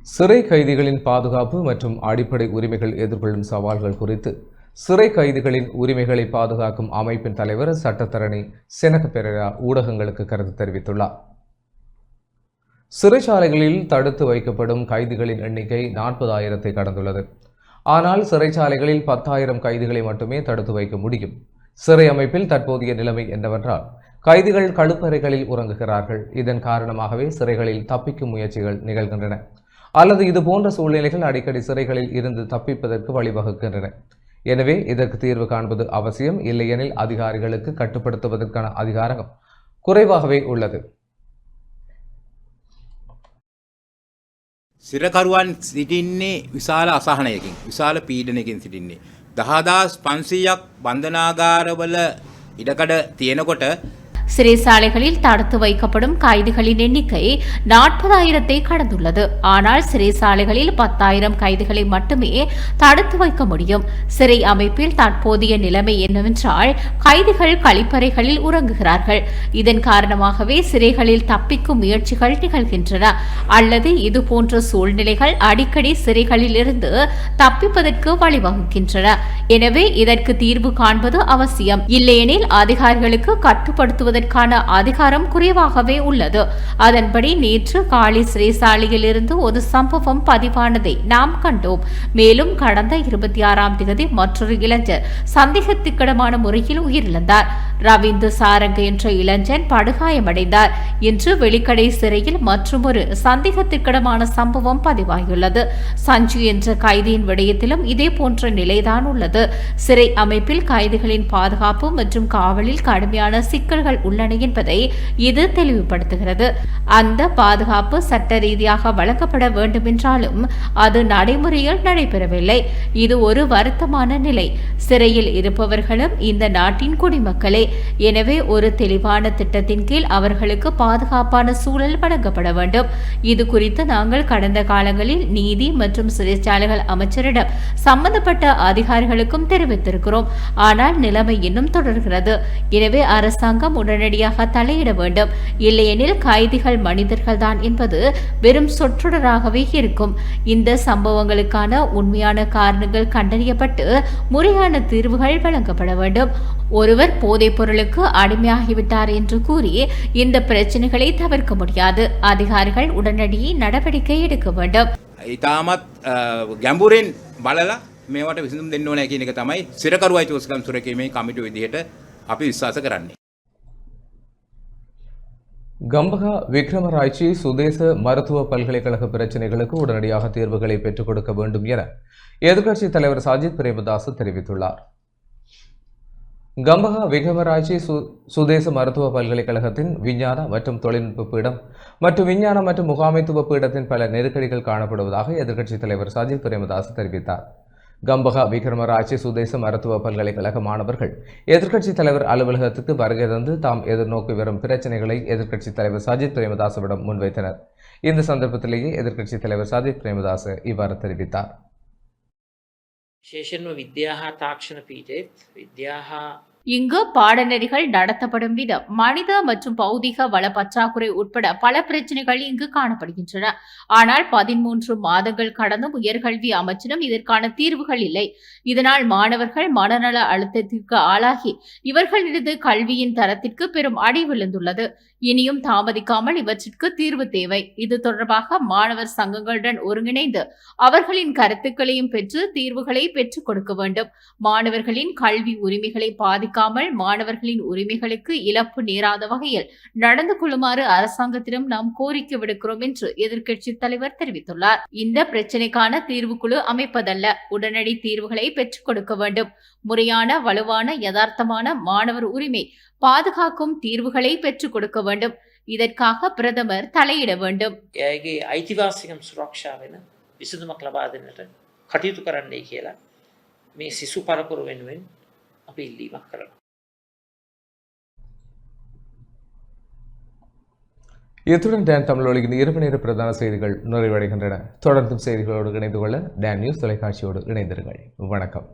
Speaker 1: சிறை கைதிகளின் பாதுகாப்பு மற்றும் அடிப்படை உரிமைகள் எதிர்கொள்ளும் சவால்கள் குறித்து சிறை கைதிகளின் உரிமைகளை பாதுகாக்கும் அமைப்பின் தலைவர் சட்டத்தரணி செனக பெரேரா ஊடகங்களுக்கு கருத்து தெரிவித்துள்ளார். சிறைச்சாலைகளில் தடுத்து வைக்கப்படும் கைதிகளின் எண்ணிக்கை 40,000 கடந்துள்ளது. ஆனால் சிறைச்சாலைகளில் 10,000 கைதிகளை மட்டுமே தடுத்து வைக்க முடியும். சிறை அமைப்பில் தற்போதைய நிலைமை என்னவென்றால் கைதிகள் கழுப்பறைகளில் உறங்குகிறார்கள். இதன் காரணமாகவே சிறைகளில் தப்பிக்கும் முயற்சிகள் நிகழ்கின்றன, அல்லது இது போன்ற சூழ்நிலைகள் அடிக்கடி சிறைகளில் இருந்து தப்பிப்பதற்கு வழிவகுக்கின்றன. எனவே இதற்கு தீர்வு காண்பது அவசியம். இல்லையெனில் அதிகாரிகளுக்கு கட்டுப்படுத்துவதற்கான அதிகாரம் குறைவாகவே உள்ளது.
Speaker 8: සිරකරුවන් සිටින්නේ විශාල අසහනයකින් විශාල පීඩනයකින් සිටින්නේ 10,500ක් බන්ධනාගාරවල ඉඩකඩ තියෙනකොට
Speaker 6: சிறைச்சாலைகளில் தடுத்து வைக்கப்படும் கைதிகளின் எண்ணிக்கை 40,000 கடந்துள்ளது. ஆனால் சிறைச்சாலைகளில் 10,000 கைதிகளை மட்டுமே தடுத்து வைக்க முடியும். சிறை அமைப்பில் தற்போதைய நிலைமை என்னவென்றால் கைதிகள் கழிப்பறைகளில் உறங்குகிறார்கள். இதன் காரணமாகவே சிறைகளில் தப்பிக்கும் முயற்சிகள் நிகழ்கின்றன, அல்லது இதுபோன்ற சூழ்நிலைகள் அடிக்கடி சிறைகளில் இருந்து தப்பிப்பதற்கு வழிவகுக்கின்றன. எனவே இதற்கு தீர்வு காண்பது அவசியம். இல்லையெனில் அதிகாரிகளுக்கு கட்டுப்படுத்துவதற்கு அதிகாரம் குறைவாகவே உள்ளது. அதன்படி நேற்று காலி சிறைசாலையில் இருந்து ஒரு சம்பவம் பதிவானதை நாம் கண்டோம். மேலும் கடந்த 26ஆம் தேதி மற்றொரு இளைஞர் சந்தேகத்துக்கிடமான முறையில் உயிரிழந்தார். ரவீந்து சாரங்க என்ற இளைஞன் படுகாயமடைந்தார். இன்று வெளிக்கடை சிறையில் மற்றொரு சந்தேகத்துக்கிடமான சம்பவம் பதிவாகியுள்ளது. சஞ்சு என்ற கைதியின் விடயத்திலும் இதே போன்ற நிலைதான் உள்ளது. சிறை அமைப்பில் கைதிகளின் பாதுகாப்பு மற்றும் காவலில் கடுமையான சிக்கல்கள் உள்ளன என்பதை இது தெளிவுபடுத்துகிறது. அந்த பாதுகாப்பு சட்ட ரீதியாக வழங்கப்பட வேண்டும் என்றாலும் அது நடைமுறையில் நடைபெறவில்லை. இது ஒரு வருத்தமான நிலை. சிறையில் இருப்பவர்களும் இந்த நாட்டின் குடிமக்களே. எனவே ஒரு தெளிவான திட்டத்தின் கீழ் அவர்களுக்கு பாதுகாப்பான சூழல் வழங்கப்பட வேண்டும். இது குறித்து நாங்கள் கடந்த காலங்களில் நீதி மற்றும் சிறைச்சாலைகள் அமைச்சரிடம் சம்பந்தப்பட்ட அதிகாரிகளுக்கும் தெரிவித்திருக்கிறோம். ஆனால் நிலைமை இன்னும் தொடர்கிறது. எனவே அரசாங்கம் உடனடியாக தலையிட வேண்டும். இல்லையெனில் கைதிகள் மனிதர்கள் தான் என்பது வெறும் சொற்றொடராகவே இருக்கும். இந்த சம்பவங்களுக்கான உண்மையான காரணங்கள் கண்டறியப்பட்டு முறையான தீர்வுகள் வழங்கப்பட வேண்டும். ஒருவர் போதைப் பொருளுக்கு அடிமையாகிவிட்டார் என்று கூறி இந்த பிரச்சனைகளை தவிர்க்க முடியாது. அதிகாரிகள் உடனடி நடவடிக்கை எடுக்க வேண்டும்.
Speaker 8: ඉතාමත් ගැඹුරෙන් බලලා මේවට විසඳුම් දෙන්න ඕනේ කියන එක තමයි සිරකරුවයි චෝස්කම් සුරකීමේ කමිටුව විදිහට අපි විශ්වාස කරන්නේ.
Speaker 1: கம்பகா விக்ரமராய்ச்சி சுதேச மருத்துவ பல்கலைக்கழக பிரச்சினைகளுக்கு உடனடியாக தீர்வுகளை பெற்றுக் கொடுக்க வேண்டும் என எதிர்க்கட்சித் தலைவர் சாஜித் பிரேமதாஸ் தெரிவித்துள்ளார். கம்பகா விக்ரமராய்ச்சி சுதேச மருத்துவ பல்கலைக்கழகத்தின் விஞ்ஞான மற்றும் தொழில்நுட்ப பீடம் மற்றும் விஞ்ஞான மற்றும் முகாமைத்துவ பீடத்தின் பல நெருக்கடிகள் காணப்படுவதாக எதிர்க்கட்சித் தலைவர் சாஜித் பிரேமதாஸ் தெரிவித்தார். கம்பகா விக்ரமராய்ச்சி சுதேச மருத்துவ பல்கலைக்கழக மாணவர்கள் எதிர்க்கட்சித் தலைவர் அலுவலகத்துக்கு வருகை தந்து தாம் எதிர்நோக்கி வரும் பிரச்சனைகளை எதிர்க்கட்சித் தலைவர் சாஜித் பிரேமதாசவிடம் முன்வைத்தனர். இந்த சந்தர்ப்பத்திலேயே எதிர்க்கட்சித் தலைவர் சாஜித் பிரேமதாஸ் இவ்வாறு தெரிவித்தார்.
Speaker 9: විශේෂයෙන්ම විද්‍යා හා තාක්ෂණ පීඨයේත් විද්‍යා හා
Speaker 6: இங்கு பாடநெறிகள் நடத்தப்படும் விதம், மனித மற்றும் பௌதிக வள பற்றாக்குறை உட்பட பல பிரச்சனைகள் இங்கு காணப்படுகின்றன. ஆனால் 13 மாதங்கள் கடந்தும் உயர்கல்வி அமைச்சிடம் இதற்கான தீர்வுகள் இல்லை. இதனால் மாணவர்கள் மனநல அழுத்தத்திற்கு ஆளாகி இவர்களிடது கல்வியின் தரத்திற்கு பெரும் அடி விழுந்துள்ளது. இனியும் தாமதிக்காமல் இவற்றிற்கு தீர்வு தேவை. இது தொடர்பாக மாணவர் சங்கங்களுடன் ஒருங்கிணைந்து அவர்களின் கருத்துக்களையும் பெற்று தீர்வுகளை பெற்றுக் கொடுக்க வேண்டும். மாணவர்களின் கல்வி உரிமைகளை பாதிக்காமல் மாணவர்களின் உரிமைகளுக்கு இழப்பு நேராத வகையில் நடந்து கொள்ளுமாறு அரசாங்கத்திடம் நாம் கோரிக்கை விடுக்கிறோம் என்று எதிர்க்கட்சித் தலைவர் தெரிவித்துள்ளார். இந்த பிரச்சினைக்கான தீர்வுக்குழு அமைப்பதல்ல, உடனடி தீர்வுகளை பெற்றுக் கொடுக்க வேண்டும். முறையான வலுவான யதார்த்தமான மாணவர் உரிமை பாதுகாக்கும் தீர்வுகளை பெற்றுக் கொடுக்க வேண்டும். இதற்காக பிரதமர் தலையிட வேண்டும்.
Speaker 9: එයාගේ අයිතිවාසිකම් සුරක්ෂා වෙන විසඳුමක් ලබා දෙන්නට කටයුතු කරන්නයි කියලා මේ සිසු පරපුර වෙනුවෙන් අපි ඉල්ලීමක් කරනවා.
Speaker 1: இத்துடன் டான் தமிழொலியின் இரவு நேர பிரதான செய்திகள் நிறைவடைகின்றன. தொடர்ந்தும் செய்திகளோடு இணைந்து கொள்ள டான் நியூஸ் தொலைக்காட்சியோடு இணைந்திருங்கள். வணக்கம்.